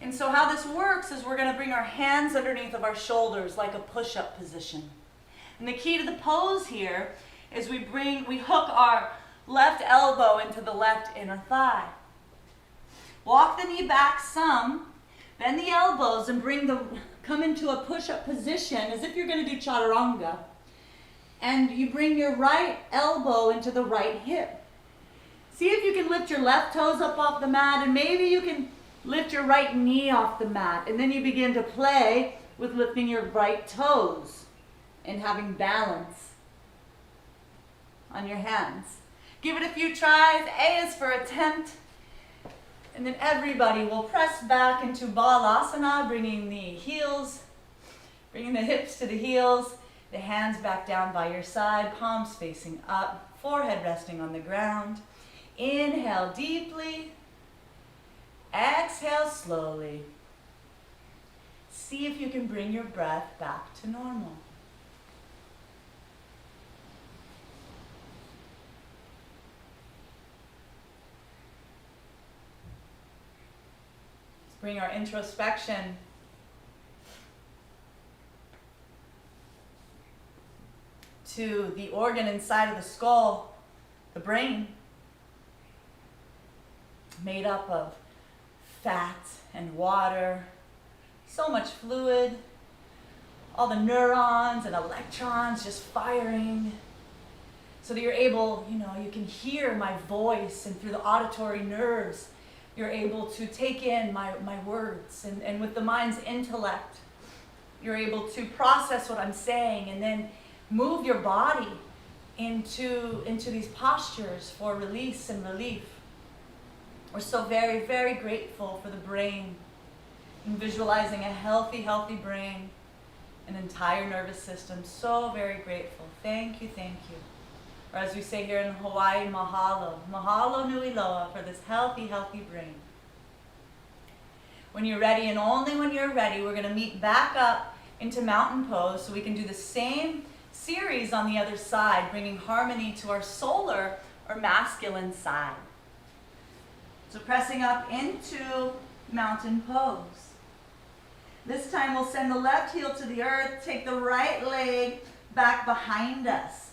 And so how this works is we're going to bring our hands underneath of our shoulders like a push-up position. And the key to the pose here is we hook our left elbow into the left inner thigh. Walk the knee back some, bend the elbows and come into a push-up position as if you're going to do chaturanga. And you bring your right elbow into the right hip. See if you can lift your left toes up off the mat, and maybe you can lift your right knee off the mat. And then you begin to play with lifting your right toes and having balance on your hands. Give it a few tries. A is for attempt. And then everybody will press back into Balasana, bringing the hips to the heels, the hands back down by your side, palms facing up, forehead resting on the ground. Inhale deeply. Exhale slowly. See if you can bring your breath back to normal. Bring our introspection to the organ inside of the skull, the brain, made up of fat and water, so much fluid, all the neurons and electrons just firing so that you're able, you can hear my voice, and through the auditory nerves, you're able to take in my words, and with the mind's intellect, you're able to process what I'm saying and then move your body into these postures for release and relief. We're so very, very grateful for the brain and visualizing a healthy brain, an entire nervous system. So very grateful. Thank you, thank you. Or as we say here in Hawaii, mahalo. Mahalo nui loa for this healthy, healthy brain. When you're ready, and only when you're ready, we're going to meet back up into mountain pose so we can do the same series on the other side, bringing harmony to our solar or masculine side. So pressing up into mountain pose. This time we'll send the left heel to the earth, take the right leg back behind us.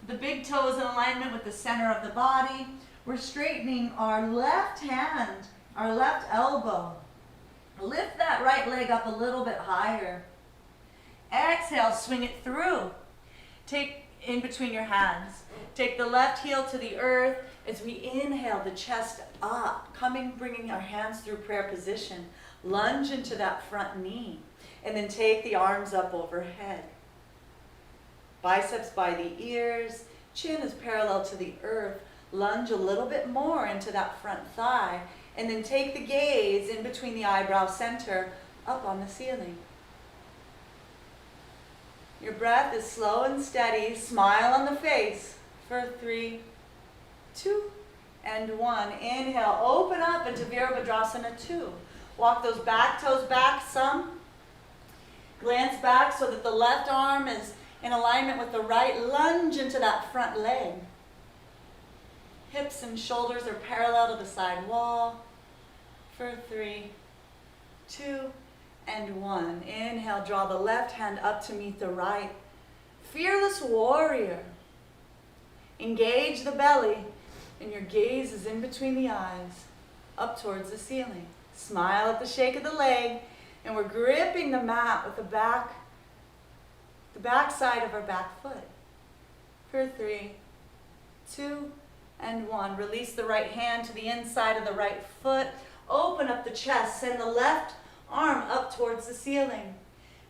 The big toe is in alignment with the center of the body. We're straightening our left hand, our left elbow. Lift that right leg up a little bit higher. Exhale, swing it through. Take in between your hands. Take the left heel to the earth as we inhale the chest up, bringing our hands through prayer position. Lunge into that front knee, and then take the arms up overhead. Biceps by the ears, chin is parallel to the earth. Lunge a little bit more into that front thigh, and then take the gaze in between the eyebrow center up on the ceiling. Your breath is slow and steady. Smile on the face for 3, 2, and 1. Inhale, open up into Virabhadrasana 2. Walk those back toes back some. Glance back so that the left arm is in alignment with the right. Lunge into that front leg. Hips and shoulders are parallel to the side wall for 3, 2, and 1. Inhale, draw the left hand up to meet the right. Fearless warrior. Engage the belly, and your gaze is in between the eyes, up towards the ceiling. Smile at the shake of the leg, and we're gripping the mat with the back side of our back foot. For 3, 2, and 1. Release the right hand to the inside of the right foot. Open up the chest. Send the left arm up towards the ceiling.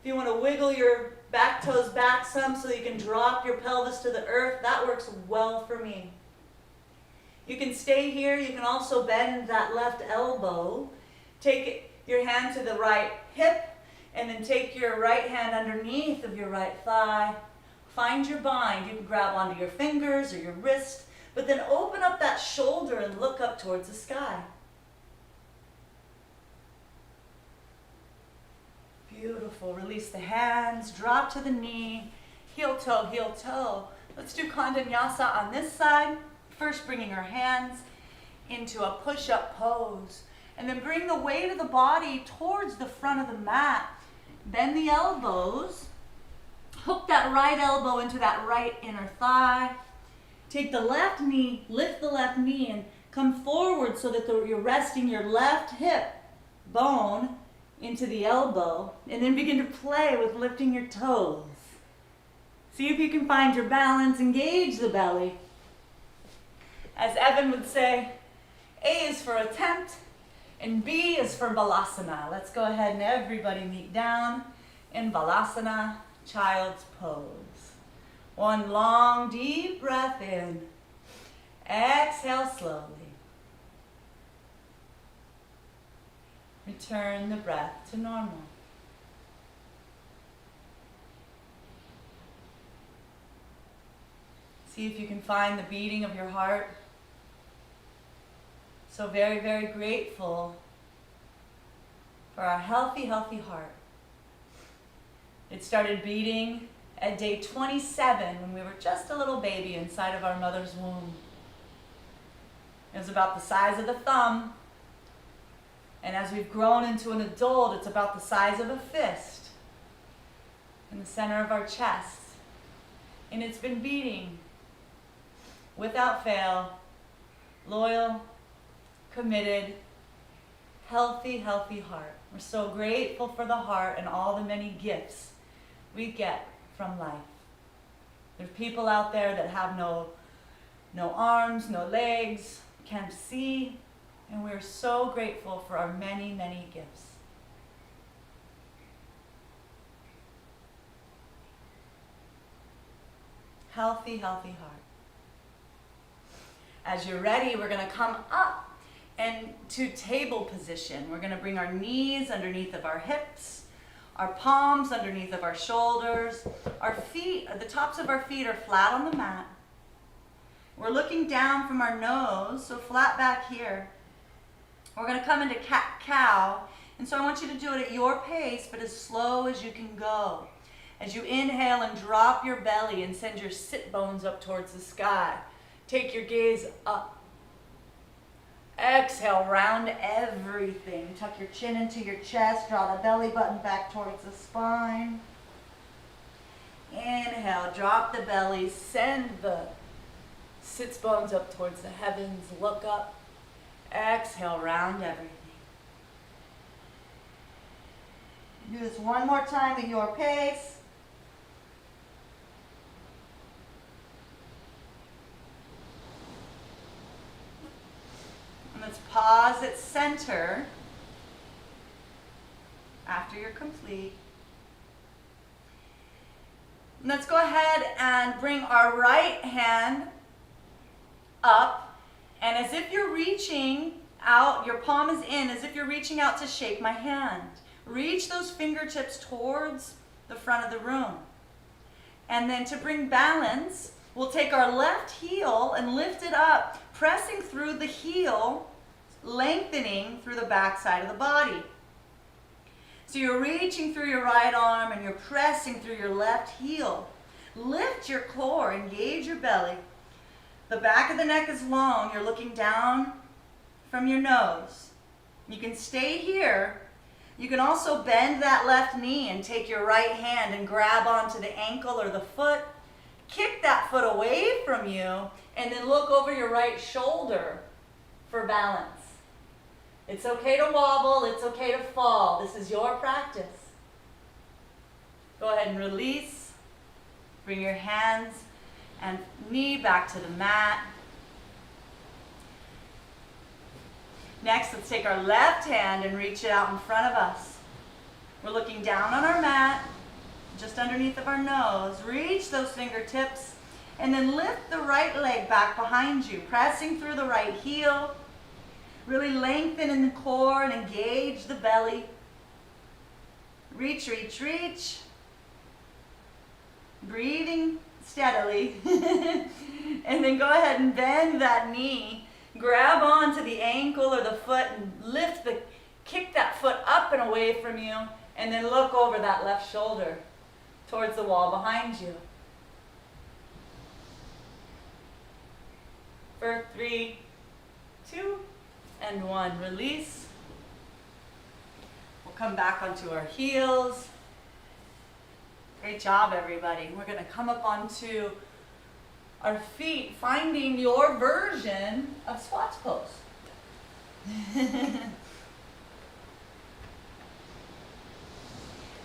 If you want to wiggle your back toes back some so you can drop your pelvis to the earth, that works well for me. You can stay here. You can also bend that left elbow. Take your hand to the right hip, and then take your right hand underneath of your right thigh. Find your bind. You can grab onto your fingers or your wrist, but then open up that shoulder and look up towards the sky. Beautiful. Release the hands, drop to the knee, heel toe, heel toe. Let's do Kandanyasa on this side. First, bringing our hands into a push-up pose. And then bring the weight of the body towards the front of the mat. Bend the elbows. Hook that right elbow into that right inner thigh. Take the left knee, lift the left knee, and come forward so that you're resting your left hip bone into the elbow. And then begin to play with lifting your toes. See if you can find your balance. Engage the belly. As Evan would say, A is for attempt, and B is for Balasana. Let's go ahead and everybody meet down in Balasana, child's pose. One long, deep breath in. Exhale slowly. Return the breath to normal. See if you can find the beating of your heart. So very, very grateful for our healthy, healthy heart. It started beating at day 27 when we were just a little baby inside of our mother's womb. It was about the size of the thumb. And as we've grown into an adult, it's about the size of a fist in the center of our chest. And it's been beating without fail, loyal, committed, healthy, healthy heart. We're so grateful for the heart and all the many gifts we get from life. There's people out there that have no arms, no legs, can't see, and we're so grateful for our many, many gifts. Healthy, healthy heart. As you're ready, we're going to come up and to table position. We're going to bring our knees underneath of our hips, our palms underneath of our shoulders. Our feet, the tops of our feet are flat on the mat. We're looking down from our nose, so flat back here. We're going to come into cat-cow, and so I want you to do it at your pace, but as slow as you can go. As you inhale and drop your belly and send your sit bones up towards the sky. Take your gaze up. Exhale, round everything. Tuck your chin into your chest, draw the belly button back towards the spine. Inhale, drop the belly, send the sits bones up towards the heavens, look up. Exhale, round everything. Do this one more time at your pace. And let's pause at center after you're complete. And let's go ahead and bring our right hand up, and as if you're reaching out, your palm is in, as if you're reaching out to shake my hand. Reach those fingertips towards the front of the room. And then to bring balance, we'll take our left heel and lift it up, pressing through the heel, lengthening through the back side of the body. So you're reaching through your right arm and you're pressing through your left heel. Lift your core, engage your belly. The back of the neck is long. You're looking down from your nose. You can stay here. You can also bend that left knee and take your right hand and grab onto the ankle or the foot. Kick that foot away from you and then look over your right shoulder for balance. It's okay to wobble. It's okay to fall. This is your practice. Go ahead and release. Bring your hands and knee back to the mat. Next, let's take our left hand and reach it out in front of us. We're looking down on our mat, just underneath of our nose. Reach those fingertips and then lift the right leg back behind you, pressing through the right heel. Really lengthen in the core and engage the belly. Reach, reach, reach. Breathing steadily. And then go ahead and bend that knee. Grab onto the ankle or the foot and kick that foot up and away from you. And then look over that left shoulder towards the wall behind you. For 3, 2, and 1. Release. We'll come back onto our heels. Great job, everybody. We're going to come up onto our feet, finding your version of squats pose.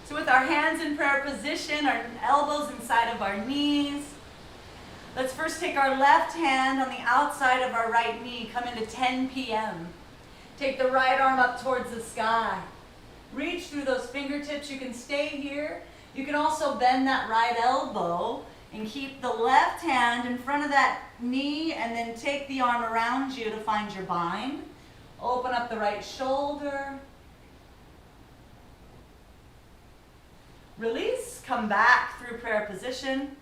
So with our hands in prayer position, our elbows inside of our knees, let's first take our left hand on the outside of our right knee, come into 10 p.m. Take the right arm up towards the sky. Reach through those fingertips. You can stay here. You can also bend that right elbow and keep the left hand in front of that knee and then take the arm around you to find your bind. Open up the right shoulder. Release. Come back through prayer position.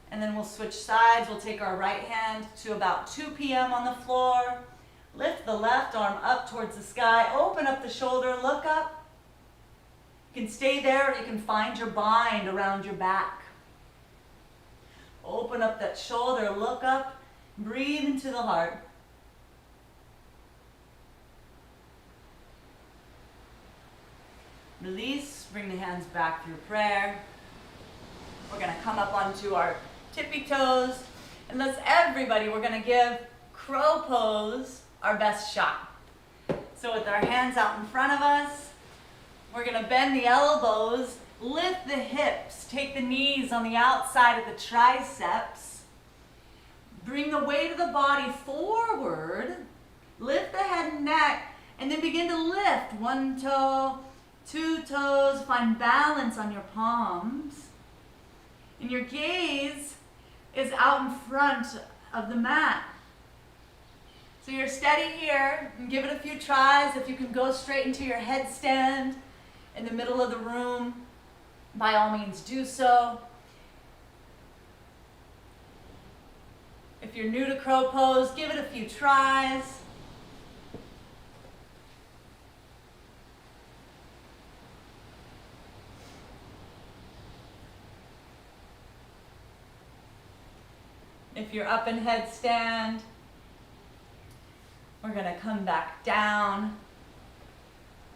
And then we'll switch sides. We'll take our right hand to about 2 p.m. on the floor. Lift the left arm up towards the sky. Open up the shoulder. Look up. You can stay there or you can find your bind around your back. Open up that shoulder. Look up. Breathe into the heart. Release. Bring the hands back through prayer. We're going to come up onto our tippy toes. And let's everybody, we're going to give crow pose our best shot. So with our hands out in front of us, we're going to bend the elbows, lift the hips, take the knees on the outside of the triceps. Bring the weight of the body forward, lift the head and neck, and then begin to lift 1 toe, 2 toes, find balance on your palms. And your gaze is out in front of the mat. So you're steady here, and give it a few tries. If you can go straight into your headstand in the middle of the room, by all means do so. If you're new to crow pose, give it a few tries. If you're up in headstand, we're going to come back down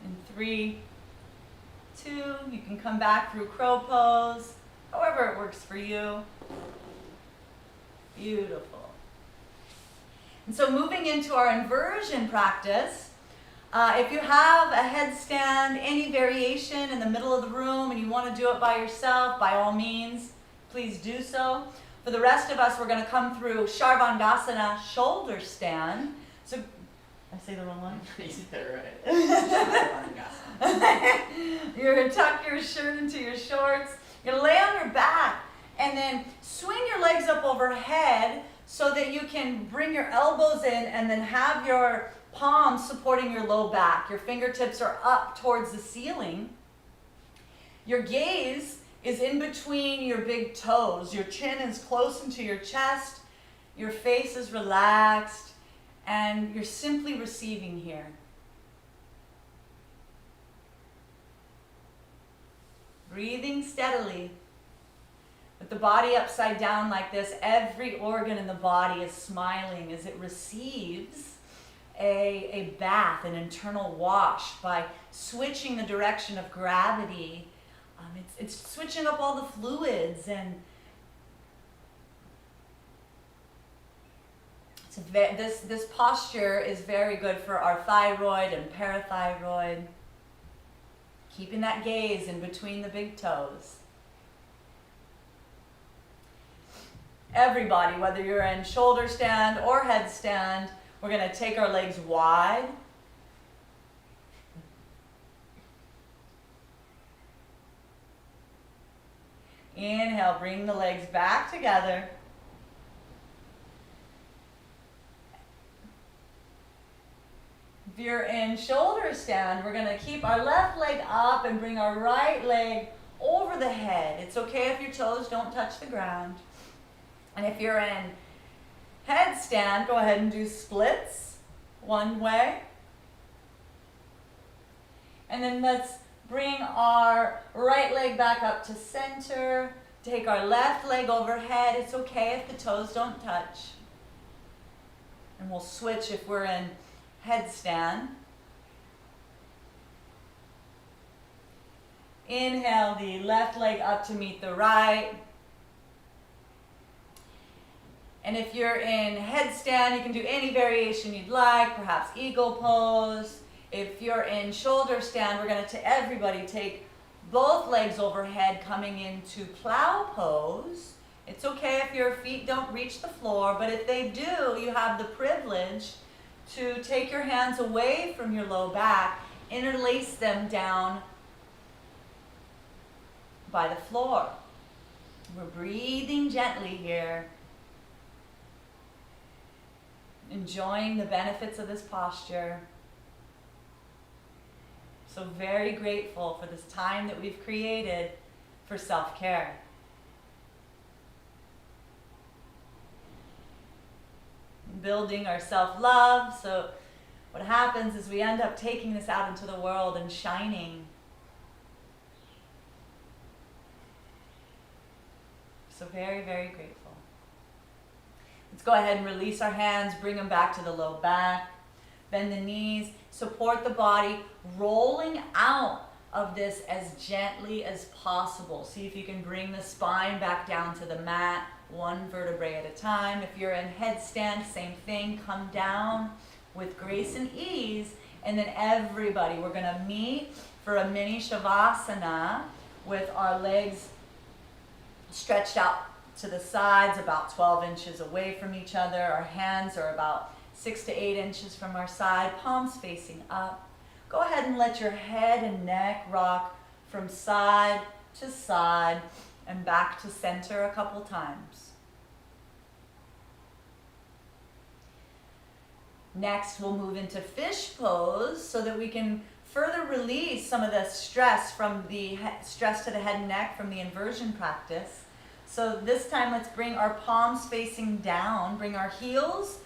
in 3, 2. You can come back through crow pose, however it works for you. Beautiful. And so moving into our inversion practice, if you have a headstand, any variation in the middle of the room and you want to do it by yourself, by all means, please do so. For the rest of us, we're going to come through Sharvangasana, shoulder stand. So, I say the wrong one? You said it right. You're going to tuck your shirt into your shorts. You're going to lay on your back and then swing your legs up overhead so that you can bring your elbows in and then have your palms supporting your low back. Your fingertips are up towards the ceiling. Your gaze is in between your big toes. Your chin is close into your chest. Your face is relaxed. And you're simply receiving here. Breathing steadily. With the body upside down like this, every organ in the body is smiling as it receives a bath, an internal wash by switching the direction of gravity. It's switching up all the fluids, and this posture is very good for our thyroid and parathyroid. Keeping that gaze in between the big toes. Everybody, whether you're in shoulder stand or headstand, we're going to take our legs wide. Inhale, bring the legs back together. If you're in shoulder stand, we're going to keep our left leg up and bring our right leg over the head. It's okay if your toes don't touch the ground. And if you're in headstand, go ahead and do splits one way. And then let's bring our right leg back up to center. Take our left leg overhead. It's okay if the toes don't touch. And we'll switch if we're in headstand. Inhale the left leg up to meet the right. And if you're in headstand, you can do any variation you'd like, perhaps eagle pose. If you're in shoulder stand, we're going to everybody take both legs overhead coming into plow pose. It's okay if your feet don't reach the floor, but if they do, you have the privilege to take your hands away from your low back, interlace them down by the floor. We're breathing gently here. Enjoying the benefits of this posture. So very grateful for this time that we've created for self-care. Building our self-love. So what happens is we end up taking this out into the world and shining. So very, very grateful. Let's go ahead and release our hands, bring them back to the low back. Bend the knees, support the body, rolling out of this as gently as possible. See if you can bring the spine back down to the mat, one vertebrae at a time. If you're in headstand, same thing, come down with grace and ease. And then everybody, we're gonna meet for a mini Savasana with our legs stretched out to the sides, about 12 inches away from each other. Our hands are about 6 to 8 inches from our side, palms facing up. Go ahead and let your head and neck rock from side to side and back to center a couple times. Next, we'll move into fish pose so that we can further release some of the stress from the stress to the head and neck from the inversion practice. So this time let's bring our palms facing down, bring our heels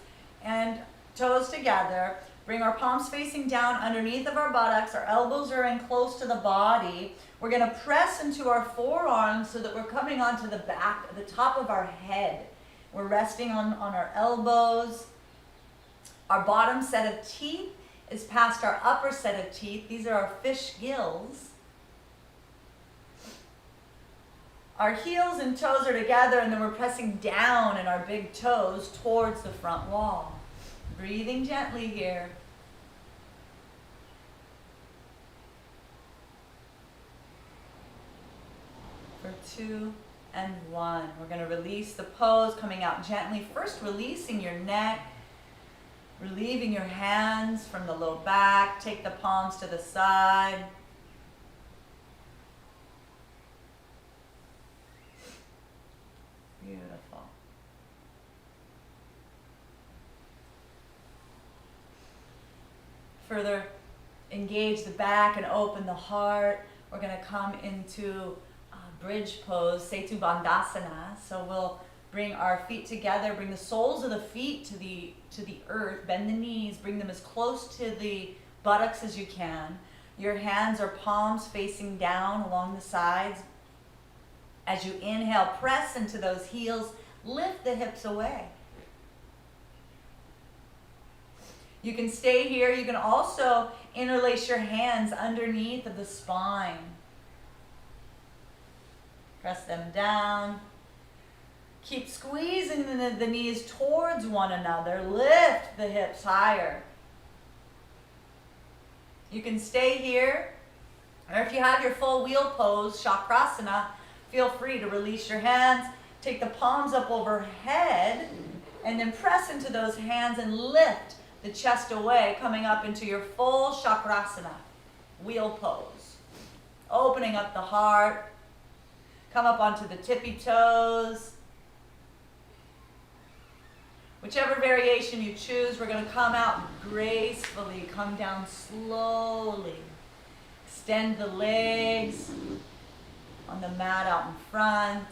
and toes together, bring our palms facing down underneath of our buttocks, our elbows are in close to the body. We're gonna press into our forearms so that we're coming onto the back, the top of our head. We're resting on our elbows. Our bottom set of teeth is past our upper set of teeth. These are our fish gills. Our heels and toes are together, and then we're pressing down in our big toes towards the front wall. Breathing gently here. For 2 and 1. We're going to release the pose, coming out gently. First, releasing your neck, relieving your hands from the low back. Take the palms to the side. Beautiful. Further engage the back and open the heart. We're going to come into bridge pose, Setu Bandhasana. So we'll bring our feet together, bring the soles of the feet to the earth, bend the knees, bring them as close to the buttocks as you can. Your hands or palms facing down along the sides. As you inhale, press into those heels, lift the hips away. You can stay here. You can also interlace your hands underneath of the spine. Press them down. Keep squeezing the knees towards one another. Lift the hips higher. You can stay here, or if you have your full wheel pose, Chakrasana, feel free to release your hands. Take the palms up overhead, and then press into those hands and lift the chest away, coming up into your full Chakrasana, wheel pose. Opening up the heart. Come up onto the tippy toes. Whichever variation you choose, we're going to come out gracefully, come down slowly. Extend the legs on the mat out in front.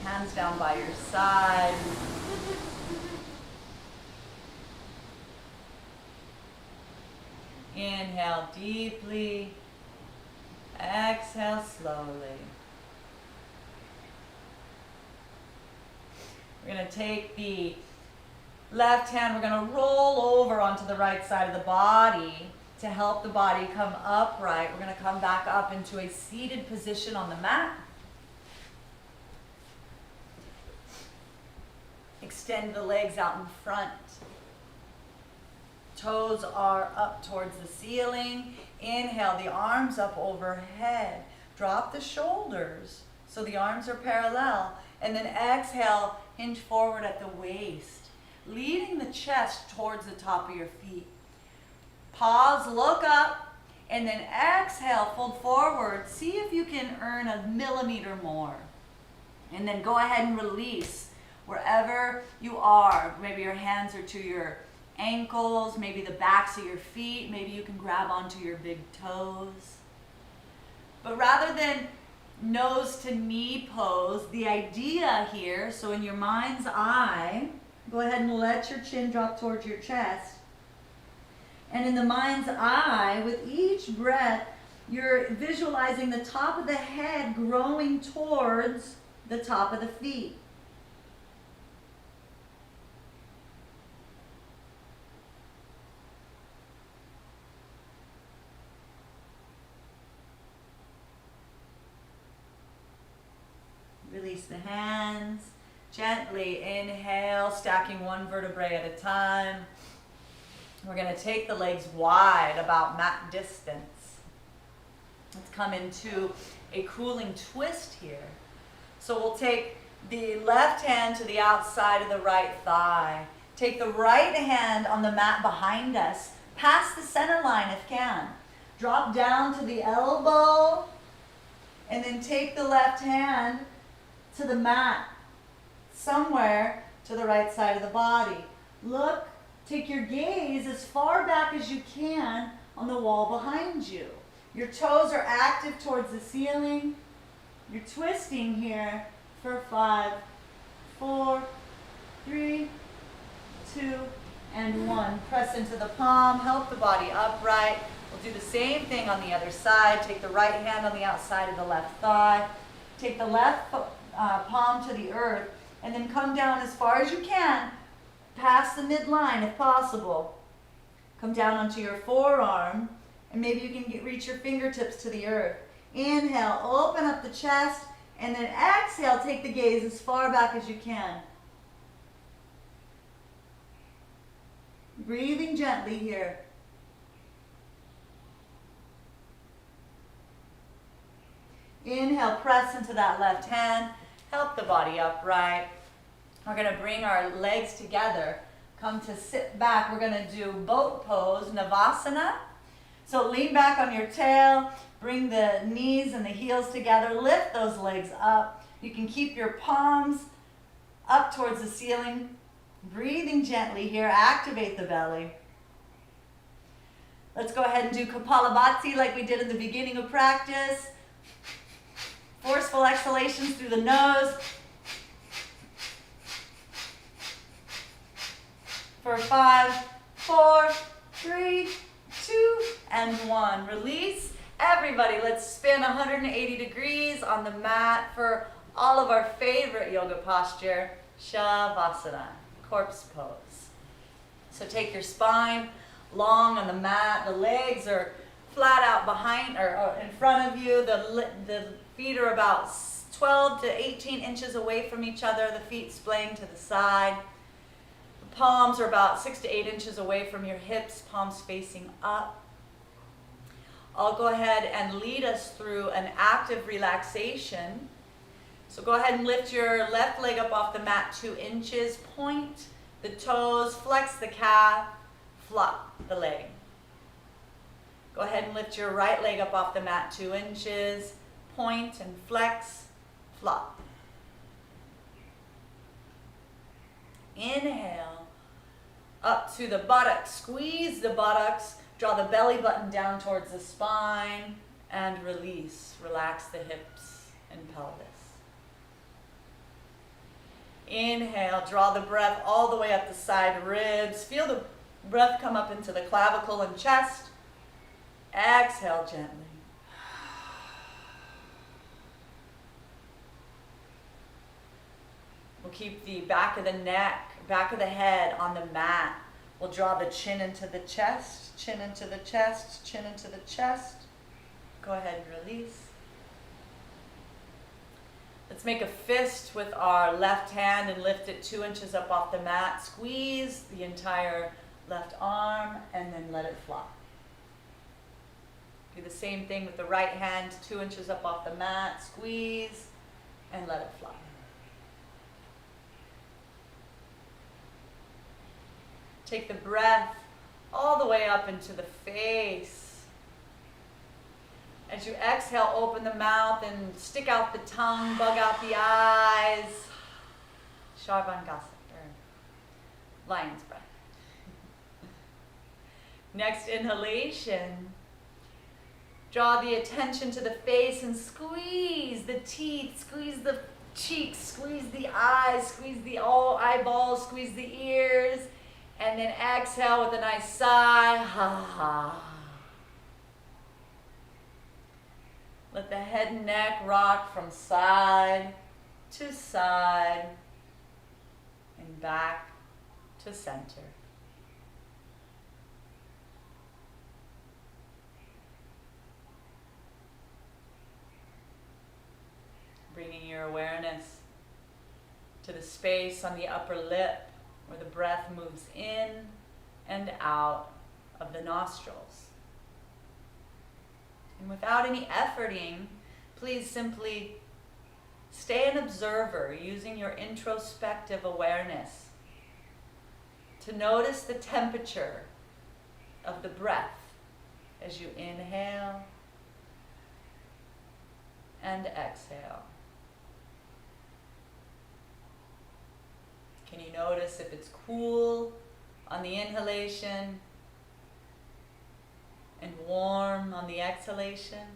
Hands down by your side. Inhale deeply. Exhale slowly. We're going to take the left hand, we're going to roll over onto the right side of the body to help the body come upright. We're going to come back up into a seated position on the mat. Extend the legs out in front. Toes are up towards the ceiling. Inhale, the arms up overhead. Drop the shoulders so the arms are parallel. And then exhale, hinge forward at the waist, leading the chest towards the top of your feet. Pause, look up, and then exhale, fold forward. See if you can earn a millimeter more. And then go ahead and release wherever you are. Maybe your hands are to your ankles, maybe the backs of your feet, maybe you can grab onto your big toes. But rather than nose to knee pose, the idea here, so in your mind's eye, go ahead and let your chin drop towards your chest. And in the mind's eye, with each breath, you're visualizing the top of the head growing towards the top of the feet. Release the hands. Gently inhale, stacking one vertebrae at a time. We're going to take the legs wide, about mat distance. Let's come into a cooling twist here. So we'll take the left hand to the outside of the right thigh. Take the right hand on the mat behind us, past the center line if can. Drop down to the elbow, and then take the left hand to the mat, somewhere to the right side of the body. Look, take your gaze as far back as you can on the wall behind you. Your toes are active towards the ceiling. You're twisting here for 5, 4, 3, 2, and 1. Press into the palm, help the body upright. We'll do the same thing on the other side. Take the right hand on the outside of the left thigh. Take the left palm to the earth, and then come down as far as you can, past the midline if possible. Come down onto your forearm, and maybe you can reach your fingertips to the earth. Inhale, open up the chest, and then exhale, take the gaze as far back as you can. Breathing gently here. Inhale, press into that left hand. Help the body upright. We're going to bring our legs together. Come to sit back. We're going to do boat pose, Savasana. So lean back on your tail. Bring the knees and the heels together. Lift those legs up. You can keep your palms up towards the ceiling. Breathing gently here. Activate the belly. Let's go ahead and do Kapalabhati like we did in the beginning of practice. Forceful exhalations through the nose. For 5, 4, 3, 2, and 1. Release. Everybody, let's spin 180 degrees on the mat for all of our favorite yoga posture, Savasana, corpse pose. So take your spine long on the mat. The legs are flat out behind or in front of you. The feet are about 12 to 18 inches away from each other. The feet splaying to the side. The palms are about 6 to 8 inches away from your hips, palms facing up. I'll go ahead and lead us through an active relaxation. So go ahead and lift your left leg up off the mat 2 inches. Point the toes, flex the calf, flop the leg. Go ahead and lift your right leg up off the mat 2 inches. Point and flex, flop. Inhale, up to the buttocks. Squeeze the buttocks. Draw the belly button down towards the spine and release. Relax the hips and pelvis. Inhale, draw the breath all the way up the side ribs. Feel the breath come up into the clavicle and chest. Exhale gently. We'll keep the back of the neck, back of the head on the mat. We'll draw the chin into the chest, chin into the chest, chin into the chest. Go ahead and release. Let's make a fist with our left hand and lift it 2 inches up off the mat. Squeeze the entire left arm and then let it flop. Do the same thing with the right hand, 2 inches up off the mat. Squeeze and let it flop. Take the breath all the way up into the face. As you exhale, open the mouth and stick out the tongue, bug out the eyes. Shavasana, or lion's breath. Next inhalation. Draw the attention to the face and squeeze the teeth, squeeze the cheeks, squeeze the eyes, squeeze the eyeballs, squeeze the ears. And then exhale with a nice sigh. Ha ha. Let the head and neck rock from side to side and back to center. Bringing your awareness to the space on the upper lip, where the breath moves in and out of the nostrils. And without any efforting, please simply stay an observer using your introspective awareness to notice the temperature of the breath as you inhale and exhale. Can you notice if it's cool on the inhalation and warm on the exhalation?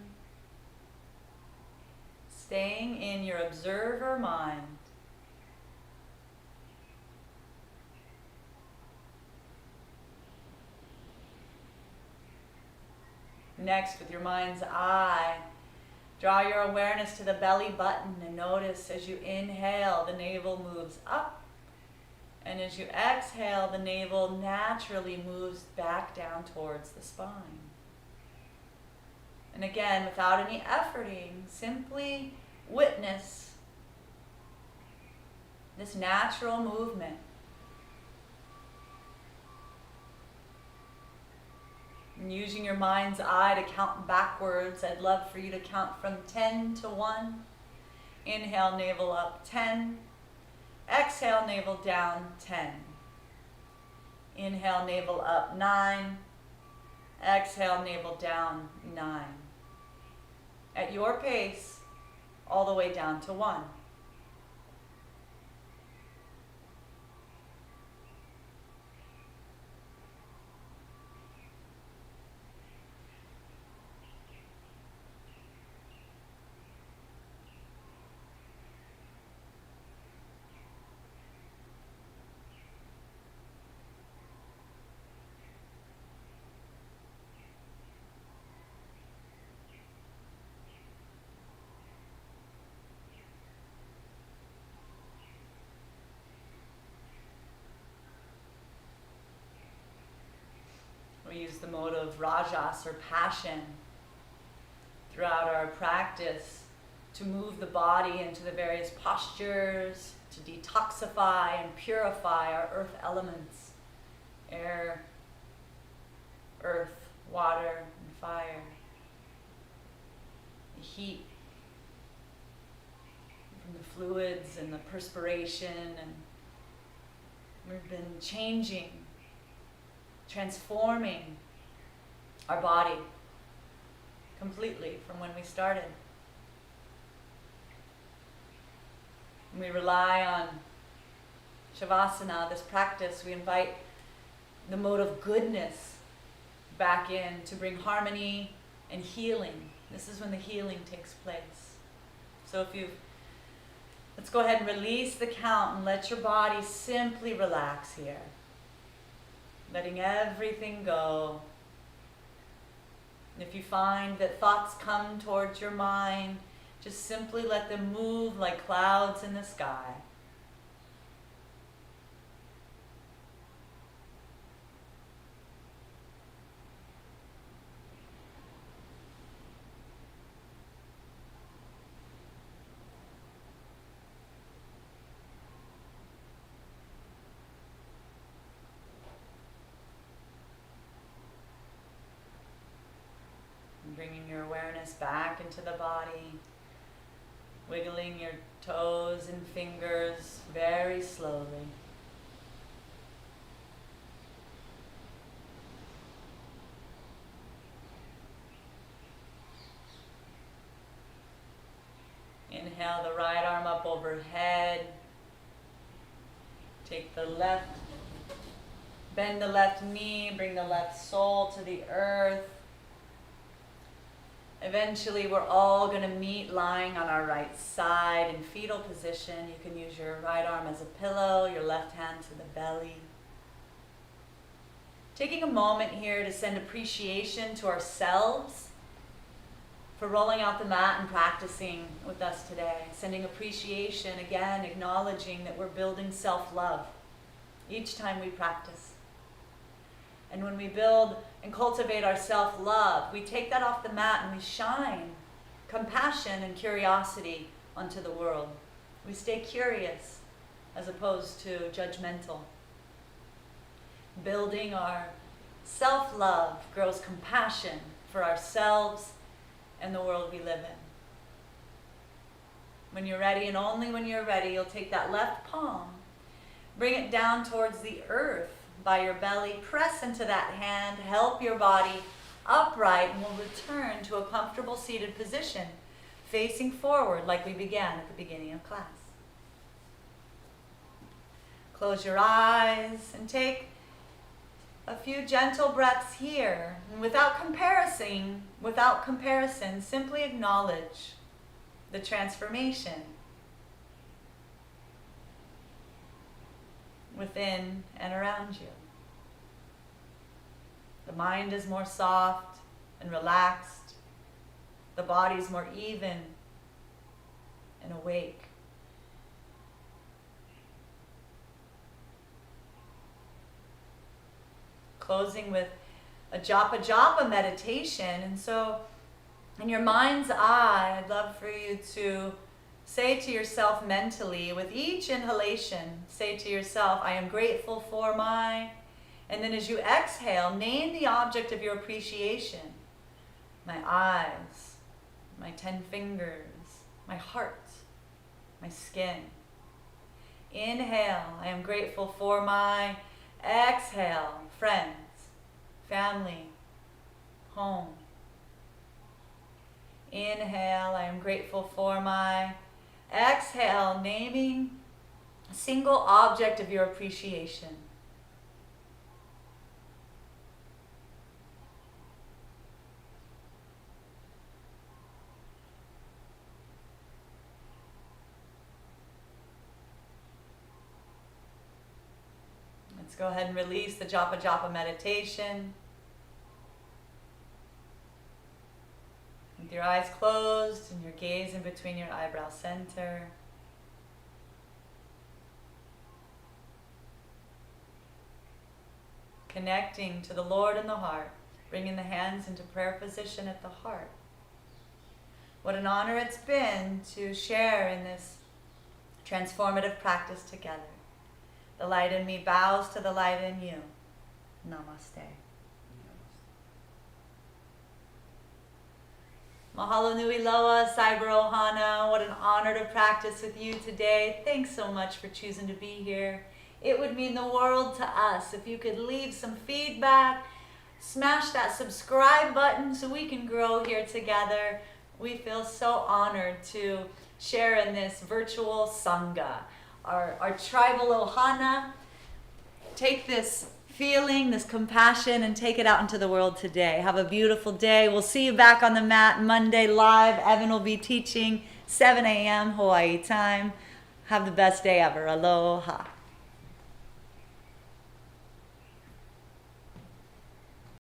staying in your observer mind. Next, with your mind's eye, draw your awareness to the belly button and notice as you inhale, the navel moves up. And as you exhale, the navel naturally moves back down towards the spine. And again, without any efforting, simply witness this natural movement. And using your mind's eye to count backwards, I'd love for you to count from 10 to 1. Inhale, navel up, 10. Exhale, navel down, 10. Inhale, navel up, 9. Exhale, navel down, 9. At your pace, all the way down to 1. We use the mode of rajas or passion throughout our practice to move the body into the various postures, to detoxify and purify our earth elements, air, earth, water, and fire. The heat from the fluids and the perspiration, and we've been changing, transforming our body completely from when we started. And we rely on Savasana, this practice. We invite the mode of goodness back in to bring harmony and healing. This is when the healing takes place. So let's go ahead and release the count and let your body simply relax here. Letting everything go. And if you find that thoughts come towards your mind, just simply let them move like clouds in the sky. Bringing your awareness back into the body, wiggling your toes and fingers very slowly. Inhale the right arm up overhead. Take the left, bend the left knee, bring the left sole to the earth. Eventually, we're all going to meet lying on our right side in fetal position. You can use your right arm as a pillow, your left hand to the belly. Taking a moment here to send appreciation to ourselves for rolling out the mat and practicing with us today. Sending appreciation, again, acknowledging that we're building self-love each time we practice. And when we build and cultivate our self-love, we take that off the mat and we shine compassion and curiosity onto the world. We stay curious as opposed to judgmental. Building our self-love grows compassion for ourselves and the world we live in. When you're ready, and only when you're ready, you'll take that left palm, bring it down towards the earth by your belly, press into that hand, help your body upright, and we'll return to a comfortable seated position, facing forward like we began at the beginning of class. Close your eyes and take a few gentle breaths here. And without comparison, simply acknowledge the transformation within and around you. The mind is more soft and relaxed. The body is more even and awake. Closing with a japa meditation. And so in your mind's eye, I'd love for you to say to yourself mentally, with each inhalation, say to yourself, I am grateful for my, and then as you exhale, name the object of your appreciation. My eyes, my 10 fingers, my heart, my skin. Inhale, I am grateful for my. Exhale, friends, family, home. Inhale, I am grateful for my. Exhale, naming a single object of your appreciation. Let's go ahead and release the japa meditation. With your eyes closed and your gaze in between your eyebrow center. Connecting to the Lord in the heart, bringing the hands into prayer position at the heart. What an honor it's been to share in this transformative practice together. The light in me bows to the light in you. Namaste. Mahalo nui loa, Cyber Ohana. What an honor to practice with you today. Thanks so much for choosing to be here. It would mean the world to us if you could leave some feedback, smash that subscribe button so we can grow here together. We feel so honored to share in this virtual Sangha, our tribal Ohana. Take this feeling, this compassion, and take it out into the world today. Have a beautiful day. We'll see you back on the mat Monday live. Evan will be teaching 7 a.m. Hawaii time. Have the best day ever. Aloha.